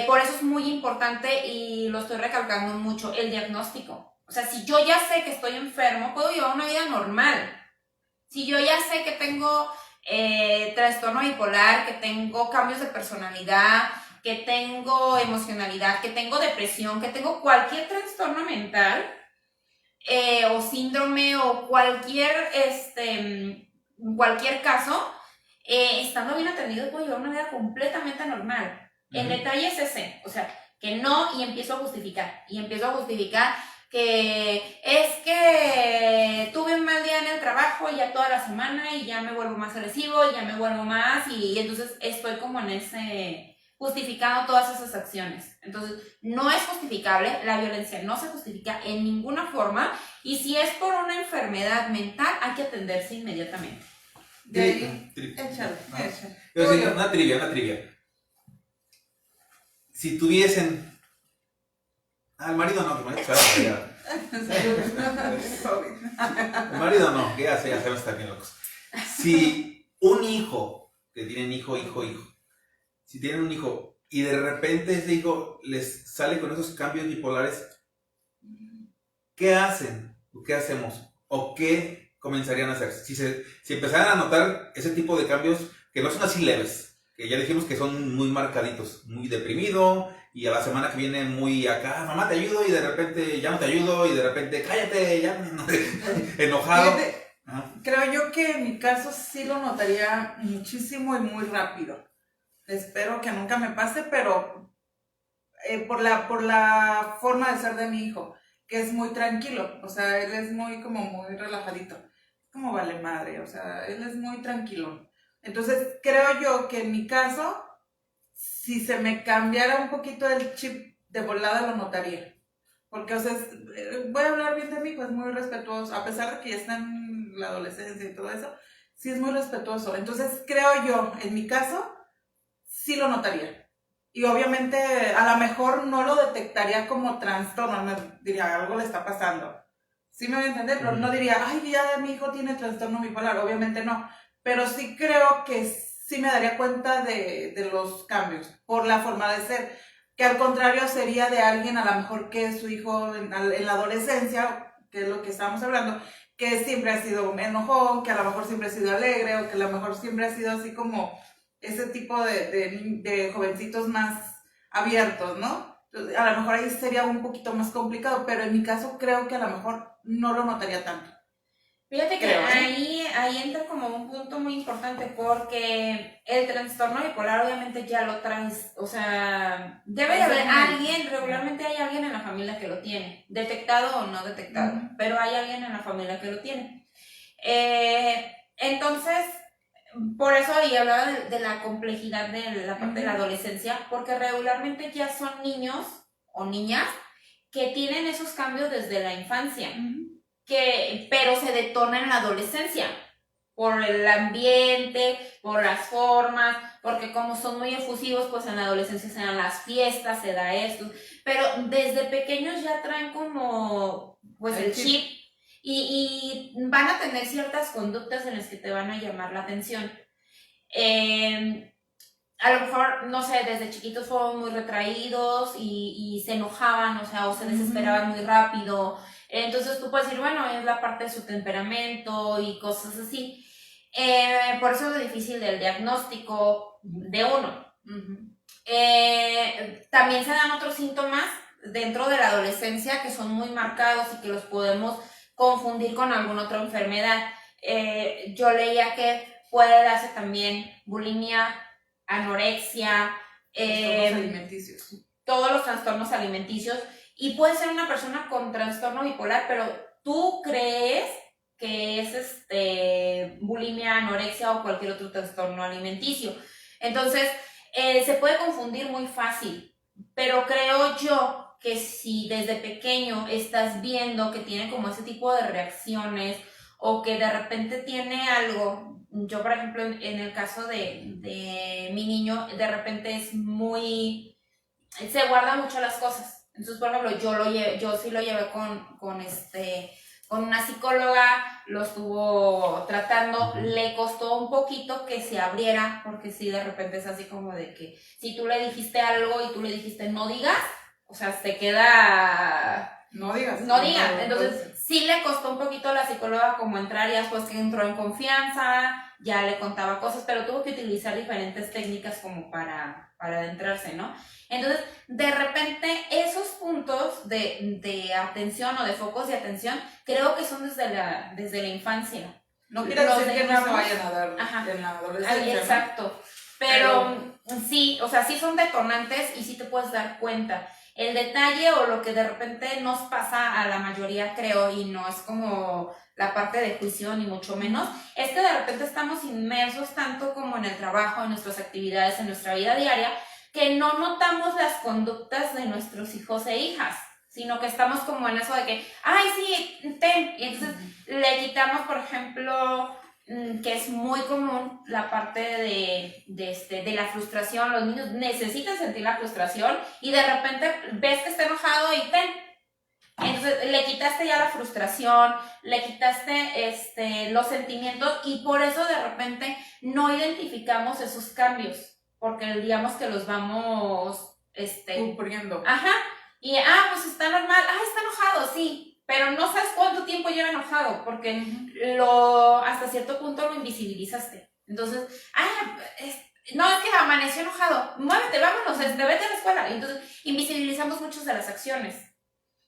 Por eso es muy importante, y lo estoy recalcando mucho, el diagnóstico. O sea, si yo ya sé que estoy enfermo, puedo llevar una vida normal. Si yo ya sé que tengo trastorno bipolar, que tengo cambios de personalidad, que tengo emocionalidad, que tengo depresión, que tengo cualquier trastorno mental, o síndrome o cualquier caso, estando bien atendido puedo llevar una vida completamente normal. El detalle es ese, o sea, que no, y empiezo a justificar que es que tuve un mal día en el trabajo y ya toda la semana y ya me vuelvo más agresivo, y ya me vuelvo más, y entonces estoy como en ese... justificando todas esas acciones. Entonces, no es justificable, la violencia no se justifica en ninguna forma, y si es por una enfermedad mental, hay que atenderse inmediatamente. Échale. Una trivia. Si tuviesen... el marido no, que el marido se va a el marido no, que ya sabemos estar bien locos. Si un hijo, que tienen hijo, si tienen un hijo, y de repente ese hijo les sale con esos cambios bipolares, ¿qué hacen? ¿O qué hacemos? ¿O qué comenzarían a hacer? Si empezaran a notar ese tipo de cambios que no son así leves, que ya dijimos que son muy marcaditos, muy deprimido, y a la semana que viene muy acá, mamá te ayudo, y de repente ya no te ayudo, y de repente cállate, ya no, enojado. Fíjate, creo yo que en mi caso sí lo notaría muchísimo y muy rápido. Espero que nunca me pase, pero por la forma de ser de mi hijo, que es muy tranquilo, o sea, él es muy relajadito, como vale madre, o sea, él es muy tranquilo. Entonces, creo yo que en mi caso, si se me cambiara un poquito el chip de volada, lo notaría. Porque, o sea, voy a hablar bien de mí, pues muy respetuoso, a pesar de que ya está en la adolescencia y todo eso, sí es muy respetuoso. Entonces, creo yo, en mi caso, sí lo notaría. Y obviamente, a lo mejor no lo detectaría como trastorno, me diría, algo le está pasando. ¿Sí me voy a entender? Pero no diría, ay, ya mi hijo tiene trastorno bipolar, obviamente no. Pero sí creo que sí me daría cuenta de los cambios, por la forma de ser. Que al contrario sería de alguien, a lo mejor que su hijo en la adolescencia, que es lo que estábamos hablando, que siempre ha sido enojón, que a lo mejor siempre ha sido alegre, o que a lo mejor siempre ha sido así como ese tipo de jovencitos más abiertos, ¿no? Entonces, a lo mejor ahí sería un poquito más complicado, pero en mi caso creo que a lo mejor no lo notaría tanto. Fíjate que Creo, ahí entra como un punto muy importante porque el trastorno bipolar obviamente ya lo traes, o sea, debe de haber alguien, regularmente hay alguien en la familia que lo tiene, detectado o no detectado, pero hay alguien en la familia que lo tiene. Entonces, por eso y hablaba de la complejidad de la parte de la adolescencia, porque regularmente ya son niños o niñas que tienen esos cambios desde la infancia. Pero se detona en la adolescencia por el ambiente, por las formas, porque como son muy efusivos, pues en la adolescencia se dan las fiestas, se da esto, pero desde pequeños ya traen como pues el chip y van a tener ciertas conductas en las que te van a llamar la atención. A lo mejor, no sé, desde chiquitos fueron muy retraídos y se enojaban, o sea, o se desesperaban muy rápido. Entonces tú puedes decir, bueno, es la parte de su temperamento y cosas así. Por eso es lo difícil del diagnóstico de uno. También se dan otros síntomas dentro de la adolescencia que son muy marcados y que los podemos confundir con alguna otra enfermedad. Yo leía que puede darse también bulimia, anorexia, todos los trastornos alimenticios, y puede ser una persona con trastorno bipolar, pero tú crees que es bulimia, anorexia o cualquier otro trastorno alimenticio. Entonces, se puede confundir muy fácil, pero creo yo que si desde pequeño estás viendo que tiene como ese tipo de reacciones o que de repente tiene algo. Yo, por ejemplo, en el caso de mi niño, de repente es muy... se guarda mucho las cosas. Entonces, por ejemplo, yo sí lo llevé con una psicóloga, lo estuvo tratando, le costó un poquito que se abriera, porque sí, de repente es así como de que si tú le dijiste algo y tú le dijiste no digas, o sea, se queda... No digas. Entonces, sí le costó un poquito a la psicóloga como entrar, y después que entró en confianza, ya le contaba cosas, pero tuvo que utilizar diferentes técnicas como para adentrarse, ¿no? Entonces, de repente, esos puntos de atención o de focos de atención, creo que son desde la infancia. No quiere decir que no se vayan a dar en la adolescencia. Exacto. Pero sí, o sea, sí son detonantes y sí te puedes dar cuenta. El detalle o lo que de repente nos pasa a la mayoría, creo, y no es como la parte de juicio ni mucho menos, es que de repente estamos inmersos tanto como en el trabajo, en nuestras actividades, en nuestra vida diaria, que no notamos las conductas de nuestros hijos e hijas, sino que estamos como en eso de que, ay, sí, ten, y entonces le quitamos, por ejemplo, que es muy común la parte de la frustración. Los niños necesitan sentir la frustración y de repente ves que está enojado y ten. Entonces le quitaste ya la frustración, le quitaste los sentimientos, y por eso de repente no identificamos esos cambios, porque digamos que los vamos, Cubriendo. ajá, y, pues está normal, está enojado, sí, pero no sabes cuánto tiempo lleva enojado, porque hasta cierto punto lo invisibilizaste. Entonces, no, es que amaneció enojado, muévete, vámonos, vete a la escuela. Y entonces, invisibilizamos muchas de las acciones.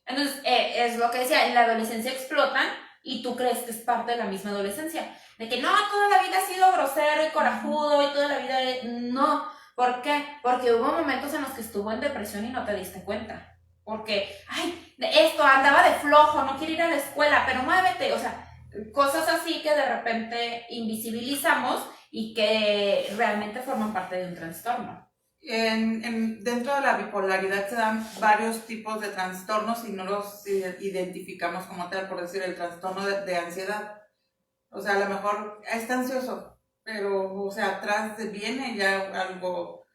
Entonces, es lo que decía, en la adolescencia explotan y tú crees que es parte de la misma adolescencia. De que no, toda la vida ha sido grosero y corajudo y toda la vida... No, ¿por qué? Porque hubo momentos en los que estuvo en depresión y no te diste cuenta. Porque, esto, andaba de flojo, no quiere ir a la escuela, pero muévete. O sea, cosas así que de repente invisibilizamos y que realmente forman parte de un trastorno. Dentro de la bipolaridad se dan varios tipos de trastornos y no los identificamos como tal, por decir, el trastorno de ansiedad. O sea, a lo mejor está ansioso, pero, o sea, atrás viene ya algo,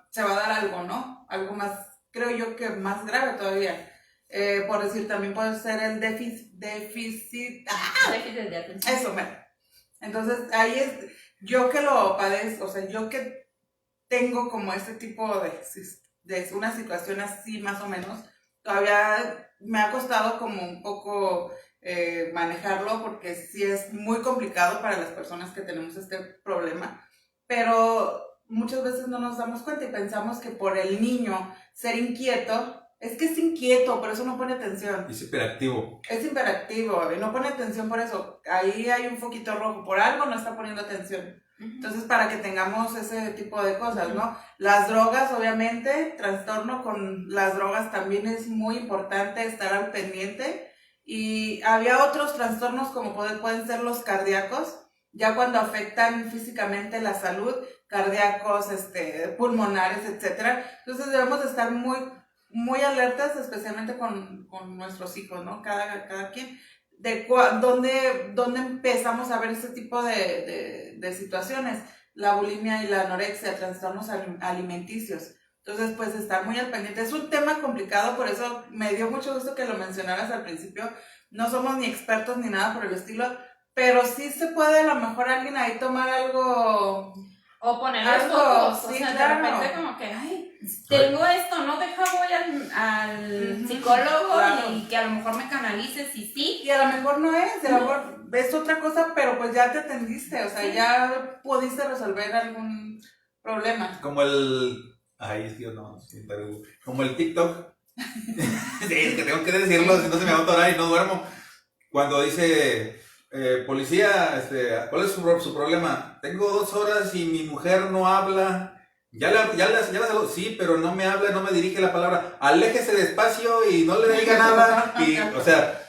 se va a dar algo, ¿no? Algo más, creo yo que más grave todavía. Por decir, también puede ser el déficit. Déficit de atención. Eso, entonces, ahí es, yo que lo padezco, o sea, yo que tengo como este tipo de una situación así más o menos, todavía me ha costado como un poco manejarlo, porque sí es muy complicado para las personas que tenemos este problema, pero muchas veces no nos damos cuenta y pensamos que por el niño ser inquieto, es que es inquieto, por eso no pone atención. Es hiperactivo. Es hiperactivo, no pone atención por eso. Ahí hay un foquito rojo, por algo no está poniendo atención. Entonces, para que tengamos ese tipo de cosas, ¿no? Las drogas, obviamente, trastorno con las drogas también es muy importante estar al pendiente. Y había otros trastornos como pueden ser los cardíacos, ya cuando afectan físicamente la salud, cardíacos, pulmonares, etcétera. Entonces, debemos estar muy alertas, especialmente con nuestros hijos, ¿no? Cada quien, de dónde empezamos a ver ese tipo de situaciones, la bulimia y la anorexia, trastornos alimenticios. Entonces, pues, estar muy al pendiente. Es un tema complicado, por eso me dio mucho gusto que lo mencionaras al principio. No somos ni expertos ni nada por el estilo, pero sí se puede a lo mejor alguien ahí tomar algo... O poner los focos, sí, o sea, claro. De repente como que, tengo esto, no voy al psicólogo, claro, y que a lo mejor me canalices y sí. Y a lo mejor no es, a lo mejor es otra cosa, pero pues ya te atendiste, o sea, sí, ya pudiste resolver algún problema. Como como el TikTok. Sí, es que tengo que decirlo, si no se me va a atorar y no duermo. Cuando dice... policía, ¿cuál es su problema? Tengo 2 horas y mi mujer no habla. Ya la salud, sí, pero no me habla, no me dirige la palabra. Aléjese despacio y no le diga nada. Y, o sea,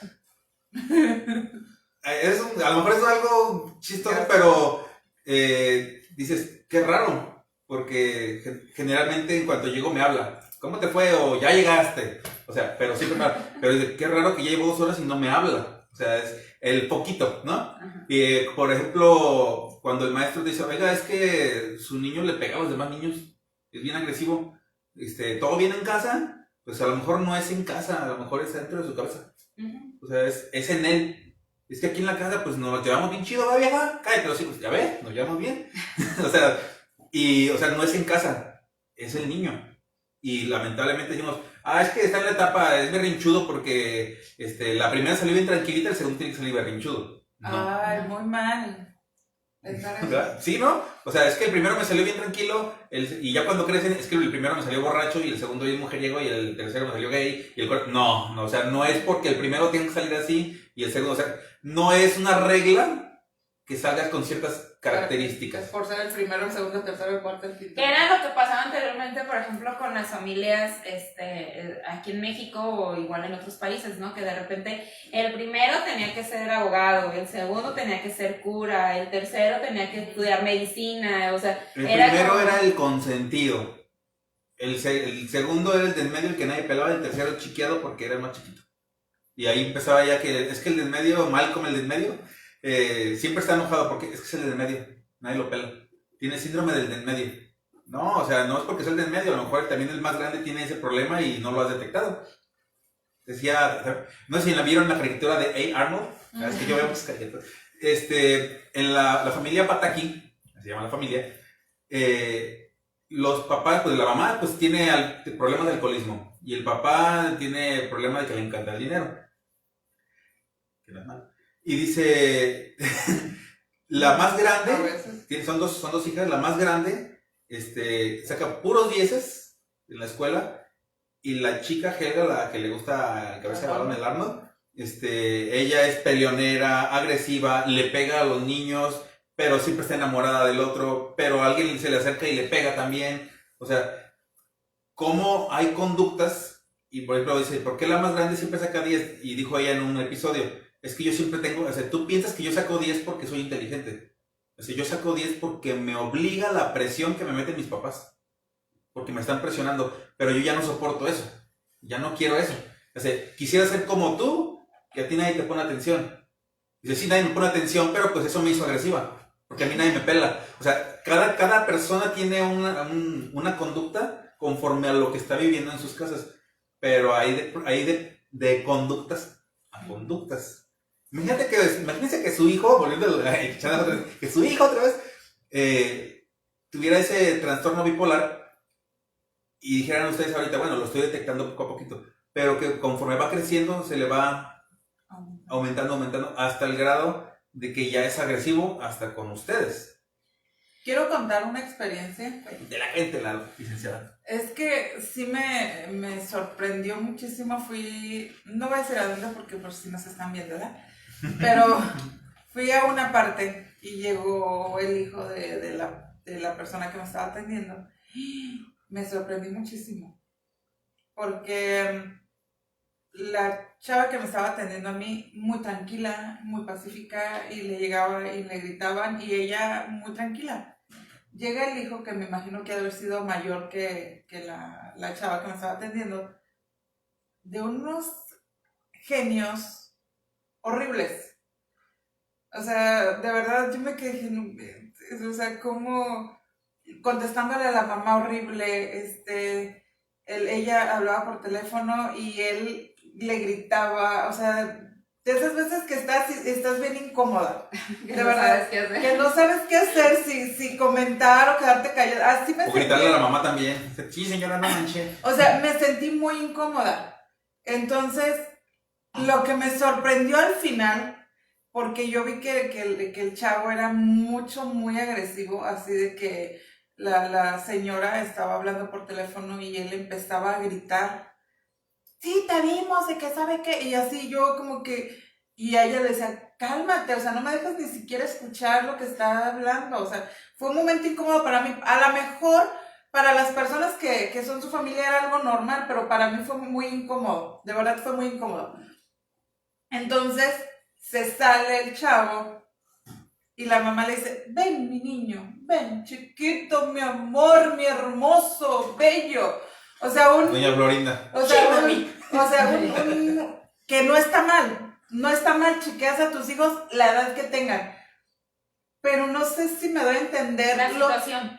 a lo mejor es algo chistoso, pero dices, qué raro, porque generalmente en cuanto llego me habla. ¿Cómo te fue? O ya llegaste. O sea, pero siempre me habla. Pero qué raro que ya llevo 2 horas y no me habla. O sea, es el poquito, ¿no? Y, por ejemplo, cuando el maestro dice, oiga, es que su niño le pega a los demás niños, es bien agresivo, ¿todo bien en casa? Pues a lo mejor no es en casa, a lo mejor es dentro de su cabeza. O sea, es en él. Es que aquí en la casa, pues nos llevamos bien chido, ¿va, vieja? Cállate los hijos, ya ves, nos llevamos bien. o sea, no es en casa, es el niño. Y lamentablemente decimos, es que está en la etapa, es berrinchudo porque la primera salió bien tranquilita, el segundo tiene que salir berrinchudo. No. Muy mal. Sí, ¿no? O sea, es que el primero me salió bien tranquilo, y ya cuando crecen, es que el primero me salió borracho, y el segundo es mujeriego, y el tercero me salió gay, y el cuarto... No, o sea, no es porque el primero tiene que salir así, y el segundo, o sea, no es una regla que salgas con ciertas características. Por ser el primero, el segundo, el tercero, el cuarto, el quinto. Que era lo que pasaba anteriormente, por ejemplo, con las familias aquí en México o igual en otros países, ¿no? Que de repente el primero tenía que ser abogado, el segundo tenía que ser cura, el tercero tenía que estudiar medicina, o sea... El primero era el consentido, el segundo era el del medio, el que nadie pelaba, el tercero el chiqueado porque era el más chiquito. Y ahí empezaba ya que, es que el del medio, Malcolm, el del medio, siempre está enojado porque es que es el del medio, nadie lo pela, tiene síndrome del medio. No, o sea, no es porque es el del medio, a lo mejor también el más grande tiene ese problema y no lo has detectado. Decía, no sé si la vieron la caricatura de A. Arnold, es que yo veo pues caricaturas. En la familia Pataki, se llama la familia, los papás, pues la mamá pues tiene problemas de alcoholismo y el papá tiene problemas de que le encanta el dinero. Que no es malo. Y dice, la más A grande, veces. son dos hijas, la más grande, saca puros dieces en la escuela, y la chica Helga, la que le gusta el cabeza de balón, el Arnold, ella es peleonera, agresiva, le pega a los niños, pero siempre está enamorada del otro, pero alguien se le acerca y le pega también. O sea, cómo hay conductas, y por ejemplo dice, ¿por qué la más grande siempre saca 10? Y dijo ella en un episodio, es que yo siempre tengo, o sea, tú piensas que yo saco 10 porque soy inteligente. O sea, yo saco 10 porque me obliga la presión que me meten mis papás. Porque me están presionando, pero yo ya no soporto eso. Ya no quiero eso. O sea, quisiera ser como tú, que a ti nadie te pone atención. Dice, sí, nadie me pone atención, pero pues eso me hizo agresiva. Porque a mí nadie me pela. O sea, cada persona tiene una conducta conforme a lo que está viviendo en sus casas. Pero hay de conductas a conductas. Imagínense que su hijo, que su hijo otra vez, tuviera ese trastorno bipolar y dijeran ustedes ahorita, bueno, lo estoy detectando poco a poquito, pero que conforme va creciendo se le va aumentando hasta el grado de que ya es agresivo hasta con ustedes. Quiero contar una experiencia. De la gente, la licenciada. Es que sí me sorprendió muchísimo. No voy a decir a dónde porque por si nos están viendo, ¿verdad? Pero fui a una parte y llegó el hijo de la persona que me estaba atendiendo. Me sorprendí muchísimo porque la chava que me estaba atendiendo a mí, muy tranquila, muy pacífica, y le llegaba y le gritaban, y ella muy tranquila. Llega el hijo, que me imagino que ha de haber sido mayor que la chava que me estaba atendiendo, de unos genios horribles. O sea, de verdad yo me quedé, o sea, como contestándole a la mamá horrible, ella hablaba por teléfono y él le gritaba, o sea, de esas veces que estás bien incómoda, de verdad, que no sabes qué hacer, si comentar o quedarte callada, así me O gritarle a la mamá también, sí señora, no manche. o sea, me sentí muy incómoda. Entonces, lo que me sorprendió al final, porque yo vi que el chavo era muy agresivo, así de que la señora estaba hablando por teléfono y él empezaba a gritar, sí, te vimos, de que sabe qué, y así yo como que, y a ella le decía, cálmate, o sea, no me dejas ni siquiera escuchar lo que está hablando, o sea, fue un momento incómodo para mí, a lo mejor para las personas que son su familia era algo normal, pero para mí fue muy incómodo, de verdad fue muy incómodo. Entonces, se sale el chavo y la mamá le dice, ven mi niño, ven chiquito, mi amor, mi hermoso, bello. O sea, Doña Florinda. Que no está mal, chiqueas a tus hijos la edad que tengan. Pero no sé si me doy a entender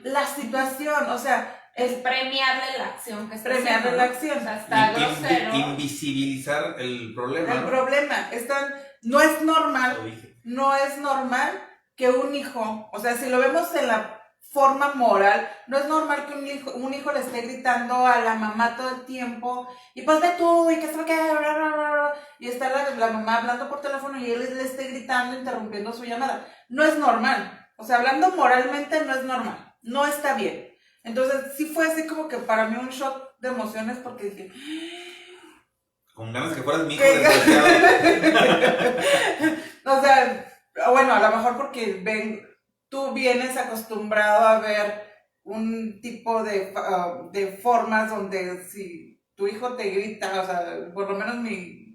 la situación, o sea, es premiarle la acción que está premiarle haciendo, la ¿no? acción. O sea, está grosero. Invisibilizar el problema. El problema, no es normal que un hijo, o sea, si lo vemos en la forma moral, no es normal que un hijo le esté gritando a la mamá todo el tiempo, y pues ve tú, y que se me queda, y está la mamá hablando por teléfono y él le esté gritando, interrumpiendo su llamada. No es normal, o sea, hablando moralmente no es normal, no está bien. Entonces sí fue así como que para mí un shock de emociones porque dije, con ganas que fueras mi hijo desgraciado. o sea, bueno, a lo mejor porque tú vienes acostumbrado a ver un tipo de formas donde si tu hijo te grita, o sea, por lo menos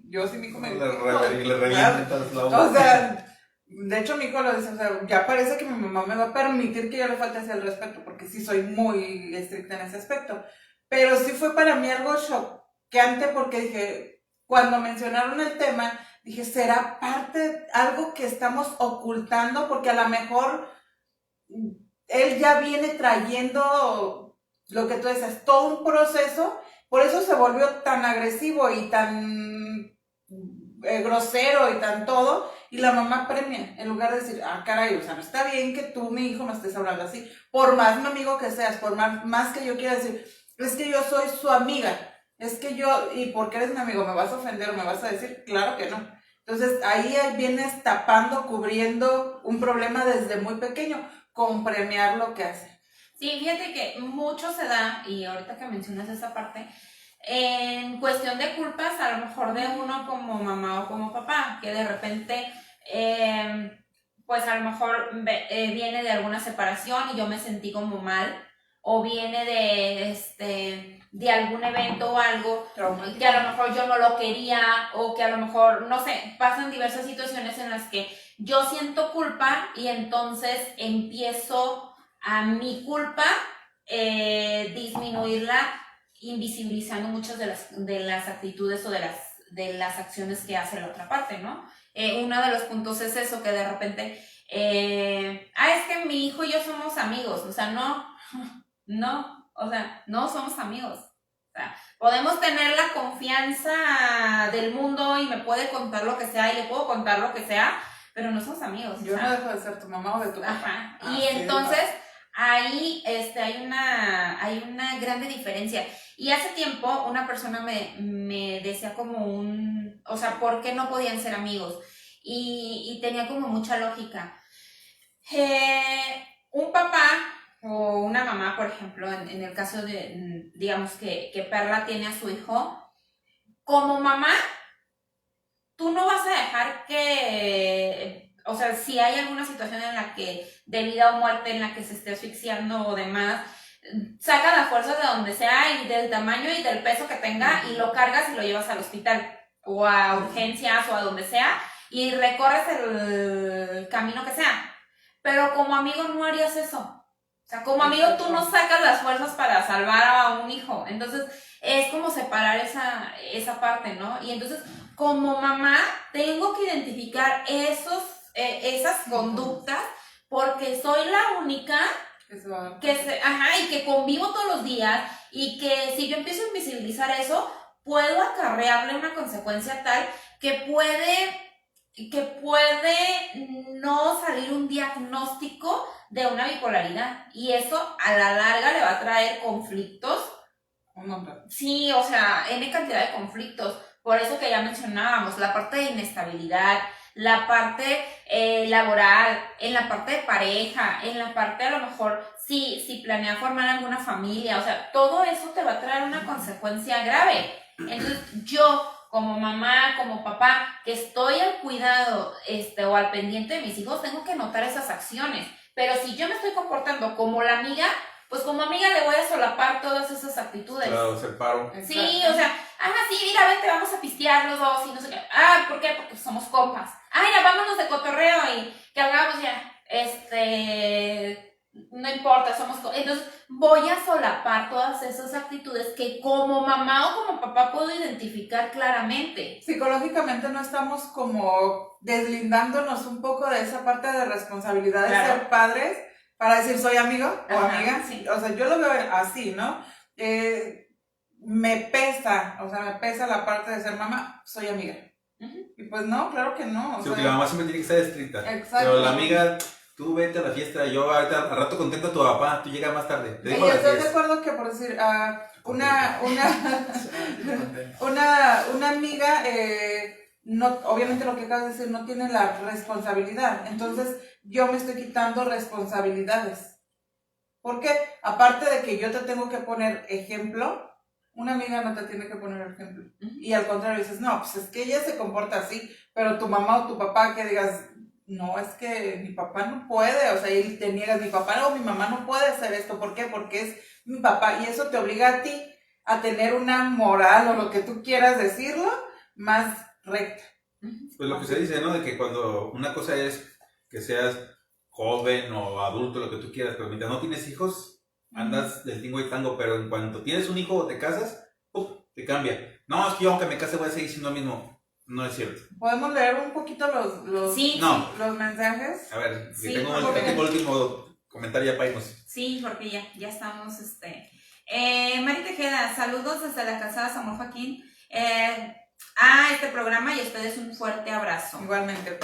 yo sí mi hijo me grita. Le revientas la boca. O sea, de hecho mi hijo lo dice, o sea, ya parece que mi mamá me va a permitir que yo le falte hacia el respeto, porque sí soy muy estricta en ese aspecto. Pero sí fue para mí algo choqueante porque dije, cuando mencionaron el tema, dije, ¿será algo que estamos ocultando? Porque a lo mejor él ya viene trayendo lo que tú dices, todo un proceso, por eso se volvió tan agresivo y tan grosero y tan todo, y la mamá premia, en lugar de decir, caray, o sea, no está bien que tú, mi hijo, me estés hablando así, por más mi amigo que seas, por más que yo quiera decir, es que yo soy su amiga, es que yo, y porque eres mi amigo, ¿me vas a ofender o me vas a decir? Claro que no. Entonces, ahí vienes tapando, cubriendo un problema desde muy pequeño, con premiar lo que hace. Sí, fíjate que mucho se da, y ahorita que mencionas esa parte, en cuestión de culpas, a lo mejor de uno como mamá o como papá, que de repente, pues a lo mejor viene de alguna separación y yo me sentí como mal, o viene de algún evento o algo que a lo mejor yo no lo quería, o que a lo mejor, no sé, pasan diversas situaciones en las que yo siento culpa y entonces empiezo a mi culpa disminuirla, invisibilizando muchas de las actitudes o de las acciones que hace la otra parte, ¿no? Uno de los puntos es eso, que de repente, es que mi hijo y yo somos amigos, o sea, no, o sea, no somos amigos. O sea, podemos tener la confianza del mundo y me puede contar lo que sea y le puedo contar lo que sea, pero no somos amigos. Yo no dejo de ser tu mamá o de tu papá. Ajá. Y entonces ahí hay una grande diferencia. Y hace tiempo una persona me decía como o sea, ¿por qué no podían ser amigos? Y tenía como mucha lógica. Un papá o una mamá, por ejemplo, en el caso de, digamos que Perla tiene a su hijo, como mamá, tú no vas a dejar que, o sea, si hay alguna situación en la que, de vida o muerte, en la que se esté asfixiando o demás, saca la fuerza de donde sea y del tamaño y del peso que tenga y lo cargas y lo llevas al hospital o a urgencias o a donde sea y recorres el camino que sea. Pero como amigo no harías eso. O sea, como amigo tú no sacas las fuerzas para salvar a un hijo. Entonces, es como separar esa parte, ¿no? Y entonces, como mamá, tengo que identificar esas conductas porque soy la única y que convivo todos los días y que si yo empiezo a invisibilizar eso, puedo acarrearle una consecuencia tal que puede no salir un diagnóstico de una bipolaridad y eso a la larga le va a traer conflictos. Sí, o sea, N cantidad de conflictos. Por eso que ya mencionábamos, la parte de inestabilidad, la parte laboral, en la parte de pareja, en la parte a lo mejor si planea formar alguna familia, o sea, todo eso te va a traer una consecuencia grave. Entonces yo como mamá, como papá, que estoy al cuidado o al pendiente de mis hijos, tengo que notar esas acciones. Pero si yo me estoy comportando como la amiga, pues como amiga le voy a solapar todas esas actitudes. Claro, se paro. Sí, o sea, sí, mira, vente, vamos a pistear los dos y no sé qué. ¿Por qué? Porque somos compas. Mira, vámonos de cotorreo y que hagamos ya, no importa, somos entonces voy a solapar todas esas actitudes que como mamá o como papá puedo identificar claramente. Psicológicamente no estamos como deslindándonos un poco de esa parte de responsabilidad de ser padres para decir soy amigo o amiga. Sí. O sea, yo lo veo así, ¿no? Me pesa la parte de ser mamá, soy amiga. Y pues no, claro que no. Sí, porque la mamá siempre tiene que estar estricta. Exacto. Pero la amiga, tú vete a la fiesta, yo ahorita al rato contento a tu papá, tú llegas más tarde. Te dejo Yo a las estoy 10. de acuerdo que por decir, una amiga, no, obviamente lo que acabas de decir, no tiene la responsabilidad. Entonces, yo me estoy quitando responsabilidades. ¿Por qué? Aparte de que yo te tengo que poner ejemplo, una amiga no te tiene que poner ejemplo. Y al contrario, dices, no, pues es que ella se comporta así, pero tu mamá o tu papá que digas, no, es que mi papá no puede, o sea, y te niegas, mi papá o mi mamá no puede hacer esto. ¿Por qué? Porque es mi papá y eso te obliga a ti a tener una moral o lo que tú quieras decirlo más recta. Pues lo que se dice, ¿no? De que cuando una cosa es que seas joven o adulto, lo que tú quieras, pero mientras no tienes hijos, andas del tingo y tango, pero en cuanto tienes un hijo o te casas, te cambia. No, es que yo aunque me case voy a seguir siendo lo mismo. No es cierto. ¿Podemos leer un poquito los mensajes? A ver, Sí, tengo el último comentario ya para irnos. Sí, porque ya estamos, Mari Tejeda, saludos desde la Calzada Samuel Joaquín. a este programa y a ustedes un fuerte abrazo. Igualmente.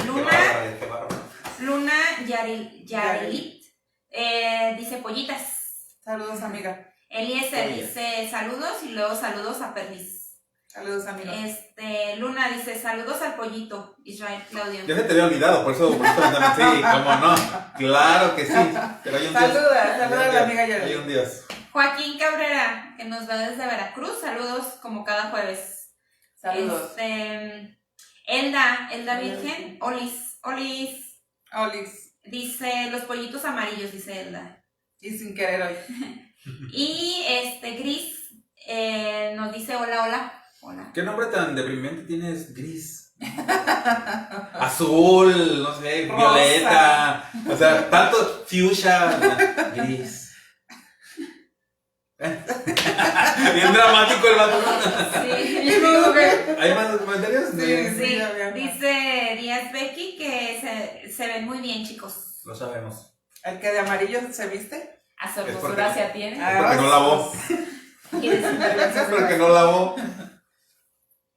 Luna Qué bárbaro. Luna Yarilit dice pollitas. Saludos, amiga. Eliezer Pollas. dice saludos y luego saludos a Perlis. Saludos, amiga. Luna dice saludos al pollito. Israel Claudio. Ya se te había olvidado, por eso también, sí, cómo no. Claro que sí. Pero hay un Dios. Saluda a la amiga Hay Yari. un Dios. Joaquín Cabrera, que nos va desde Veracruz. Saludos como cada jueves. Saludos. Elda Virgen. Olis. Olis. Dice los pollitos amarillos, dice Elda. Y sin querer hoy. Y Gris nos dice hola. ¿Qué nombre tan deprimente tienes? Gris. Azul, no sé, Rosa. violeta. O sea, tanto fuchsia. Gris. Bien dramático el vato. Sí. Y luego que- ¿Hay más comentarios? Sí. Sí, ya veo. dice Díaz Becky que se ven muy bien, chicos. Lo sabemos. El que de amarillo se viste. A su Es hermosura porque- se atiene. Ah, porque no lavó. Y de sinvergüenza. Porque no lavó.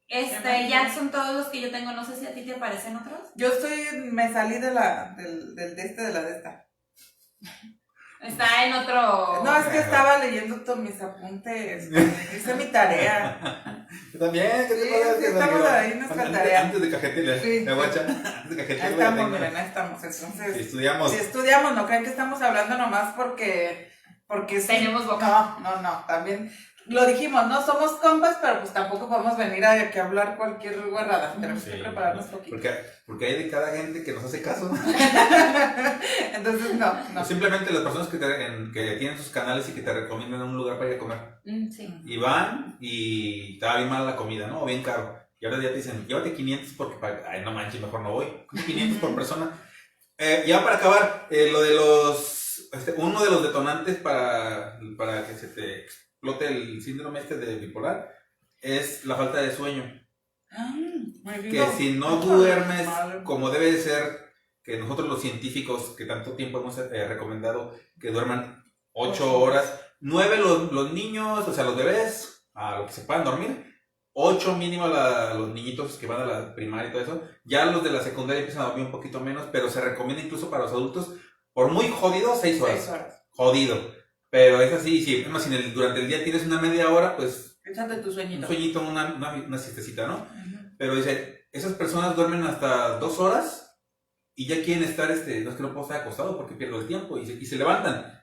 Ya son todos los que yo tengo. No sé si a ti te parecen otros. Yo me salí de la de esta. Está en otro. No, es que estaba leyendo todos mis apuntes. Hice mi tarea. Yo también, ¿qué te Sí, pasa? sí, estamos ahí en nuestra tarea. Antes de cajetear, Sí. guacha. Antes de Ahí cajetear, estamos, miren, ahí estamos. Entonces, Si estudiamos. si estudiamos, no crean que estamos hablando nomás porque sí. Tenemos boca. No, también lo dijimos, no somos compas, pero pues tampoco podemos venir a que hablar cualquier guarrada. Tenemos Sí, que prepararnos poquito. porque hay de cada gente que nos hace caso. Entonces, no. O simplemente las personas que tienen sus canales y que te recomiendan un lugar para ir a comer. Sí. Y van y estaba bien mala la comida, ¿no? O bien caro. Y ahora ya te dicen, llévate 500 porque ay, no manches, mejor no voy. 500 por persona. Ya para acabar, lo de uno de los detonantes para que se te explote el síndrome de bipolar es la falta de sueño. Que si no duermes como debe de ser, que nosotros los científicos que tanto tiempo hemos recomendado que duerman 8 horas, 9 los niños, o sea, los bebés, a lo que se puedan dormir, 8 mínimo los niñitos que van a la primaria y todo eso, ya los de la secundaria empiezan a dormir un poquito menos, pero se recomienda incluso para los adultos, por muy jodido, 6 horas. 6 horas. Jodido. Pero es así, si durante el día tienes una media hora, pues Échate tu un sueñito. sueñito, una siestecita, ¿no? Pero dice, esas personas duermen hasta 2 horas y ya quieren estar, no es que no puedo estar acostado porque pierdo el tiempo y se levantan.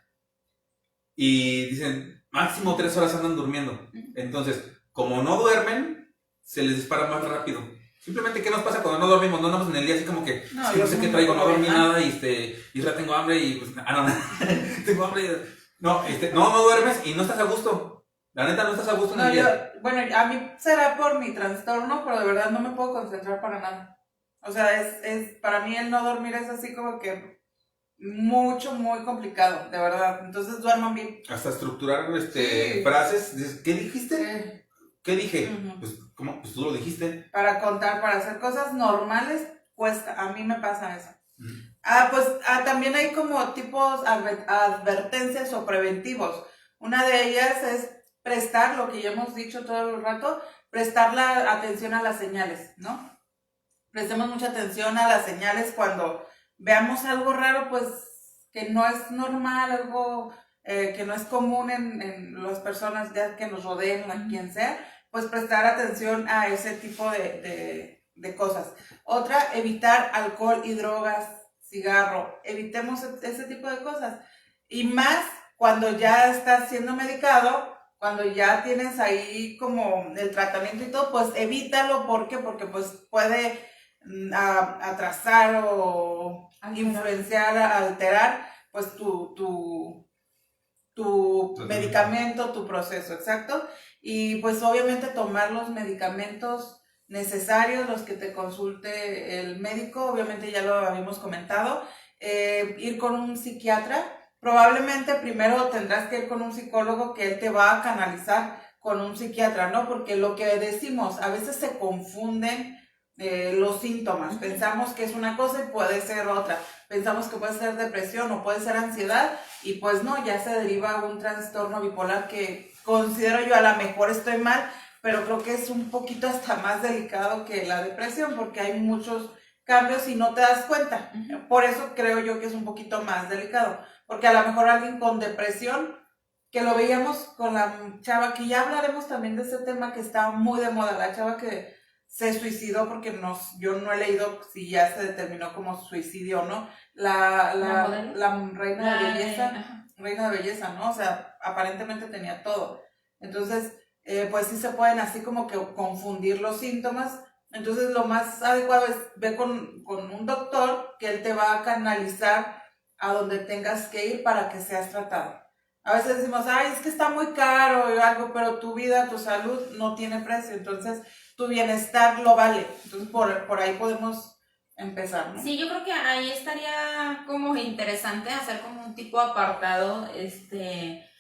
Y dicen, máximo 3 horas andan durmiendo. Entonces, como no duermen, se les dispara más rápido. Simplemente, ¿qué nos pasa cuando no dormimos? No andamos en el día así como que, No, es que yo no sé qué como traigo, no dormí ajá. nada y ya tengo hambre y pues, no, tengo hambre. No, no duermes y no estás a gusto. La neta, no estás a gusto en No, el día. bueno, a mí será por mi trastorno, pero de verdad no me puedo concentrar para nada. O sea, para mí el no dormir es así como que muy complicado, de verdad. Entonces duerman bien. Hasta estructurar Sí. frases. Dices, ¿qué dijiste? ¿Qué dije? Ujú. Pues, ¿cómo? Pues tú lo dijiste. Para contar, para hacer cosas normales, cuesta. A mí me pasa eso. Mm. También hay como tipos advertencias o preventivos. Una de ellas es prestar, lo que ya hemos dicho todo el rato, prestar la atención a las señales, ¿no? Prestemos mucha atención a las señales cuando veamos algo raro, pues que no es normal, algo que no es común en las personas ya que nos rodeen, a quien sea, pues prestar atención a ese tipo de cosas. Otra, evitar alcohol y drogas, cigarro, evitemos ese tipo de cosas. Y más cuando ya estás siendo medicado, cuando ya tienes ahí como el tratamiento y todo, pues evítalo. ¿Por qué? Porque pues puede atrasar o influenciar, alterar pues tu medicamento, tu proceso, exacto. Y pues obviamente tomar los medicamentos necesarios, los que te consulte el médico, obviamente ya lo habíamos comentado, ir con un psiquiatra, probablemente primero tendrás que ir con un psicólogo que él te va a canalizar con un psiquiatra, ¿no? Porque lo que decimos, a veces se confunden los síntomas, pensamos que es una cosa y puede ser otra, pensamos que puede ser depresión o puede ser ansiedad y pues no, ya se deriva a un trastorno bipolar que considero yo, a lo mejor estoy mal, pero creo que es un poquito hasta más delicado que la depresión porque hay muchos cambios y no te das cuenta. Por eso creo yo que es un poquito más delicado, porque a lo mejor alguien con depresión, que lo veíamos con la chava, que ya hablaremos también de ese tema que está muy de moda, la chava que se suicidó porque yo no he leído si ya se determinó como suicidio o no, la reina de belleza, reina de belleza, ¿no? O sea, aparentemente tenía todo. Entonces, pues sí se pueden así como que confundir los síntomas. Entonces lo más adecuado es ver con un doctor que él te va a canalizar a donde tengas que ir para que seas tratado. A veces decimos, ay, es que está muy caro o algo, pero tu vida, tu salud no tiene precio, entonces tu bienestar lo vale. Entonces por ahí podemos empezar, ¿no? Sí, yo creo que ahí estaría como interesante hacer como un tipo apartado,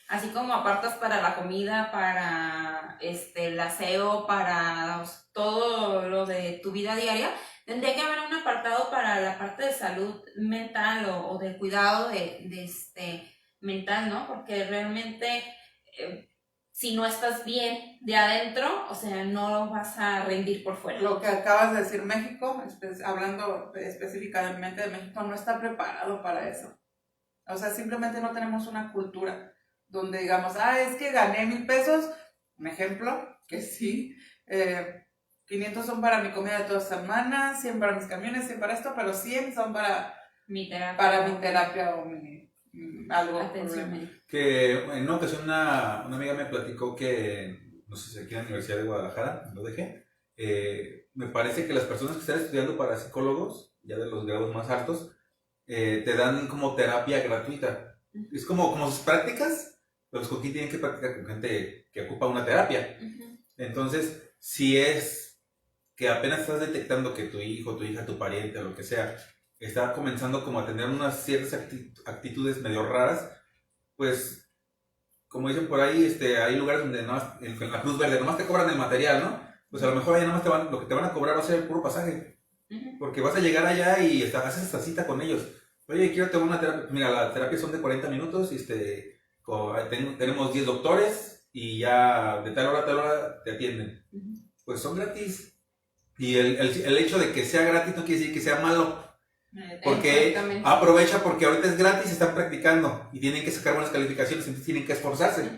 así como apartas para la comida, para el aseo, para todo lo de tu vida diaria, tendría que haber un apartado para la parte de salud mental o del cuidado de mental, ¿no? Porque realmente si no estás bien de adentro, o sea, no vas a rendir por fuera. Lo que acabas de decir, México, hablando específicamente de México, no está preparado para eso. O sea, simplemente no tenemos una cultura donde digamos, es que gané 1,000 pesos, un ejemplo, que sí, 500 son para mi comida de toda semana, 100 para mis camiones, 100 para esto, pero 100 son para mi terapia, o algo. Atención médica. Que en una ocasión una amiga me platicó que, no sé si aquí en la Universidad de Guadalajara, lo dejé, me parece que las personas que están estudiando para psicólogos, ya de los grados más altos, te dan como terapia gratuita. Es como sus prácticas, pero los tienen que practicar con gente que ocupa una terapia. Entonces, si es que apenas estás detectando que tu hijo, tu hija, tu pariente o lo que sea, está comenzando como a tener unas ciertas actitudes medio raras, pues, como dicen por ahí, hay lugares donde en la Cruz Verde nomás te cobran el material, ¿no? Pues a lo mejor ahí nomás lo que te van a cobrar va a ser el puro pasaje. Porque vas a llegar allá y haces esta cita con ellos. Oye, quiero tomar una terapia. Mira, la terapia son de 40 minutos, tenemos 10 doctores y ya de tal hora a tal hora te atienden. Pues son gratis. Y el hecho de que sea gratis no quiere decir que sea malo. Porque aprovecha porque ahorita es gratis y están practicando y tienen que sacar buenas calificaciones, entonces tienen que esforzarse.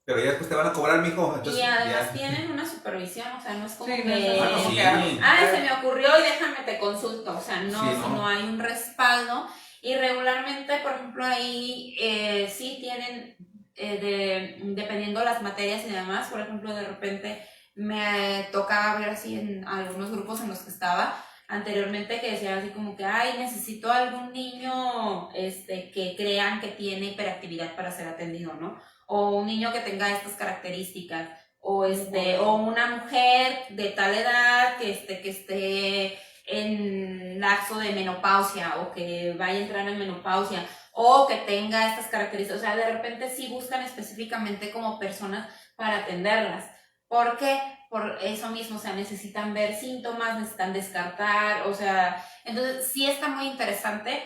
Pero ya después te van a cobrar, mijo. Entonces, y además tienen una supervisión, o sea, no es como sí, se me ocurrió y déjame te consulto, o sea, no hay un respaldo. Y regularmente, por ejemplo, ahí sí tienen, dependiendo las materias y demás, por ejemplo, de repente me tocaba ver así en algunos grupos en los que estaba anteriormente que decían así como que, necesito algún niño que crean que tiene hiperactividad para ser atendido, ¿no? O un niño que tenga estas características, o o una mujer de tal edad que esté en lapso de menopausia o que vaya a entrar en menopausia o que tenga estas características, o sea, de repente sí buscan específicamente como personas para atenderlas. ¿Por qué? Por eso mismo, o sea, necesitan ver síntomas, necesitan descartar, o sea, entonces sí está muy interesante.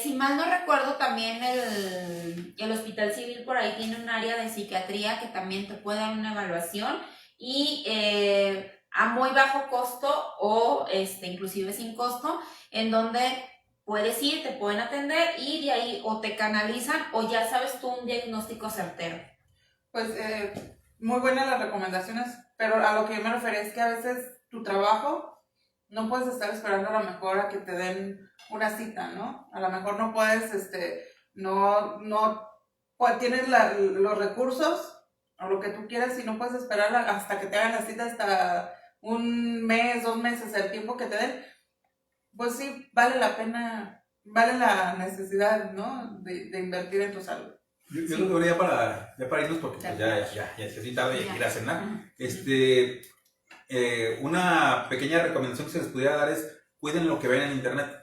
Si mal no recuerdo, también el Hospital Civil por ahí tiene un área de psiquiatría que también te puede dar una evaluación y a muy bajo costo o inclusive sin costo, en donde puedes ir, te pueden atender y de ahí o te canalizan o ya sabes tú un diagnóstico certero. Pues muy buenas las recomendaciones, pero a lo que yo me refería es que a veces tu trabajo no puedes estar esperando a lo mejor a que te den una cita, ¿no? A lo mejor no puedes, pues tienes los recursos o lo que tú quieras y no puedes esperar hasta que te hagan la cita, hasta un mes, 2 meses, el tiempo que te den. Pues sí, vale la pena, vale la necesidad, ¿no? De invertir en tu salud. Yo lo que vería ya para irnos porque pues ya es así tarde y hay que ir a cenar. Una pequeña recomendación que se les pudiera dar es cuiden lo que ven en internet.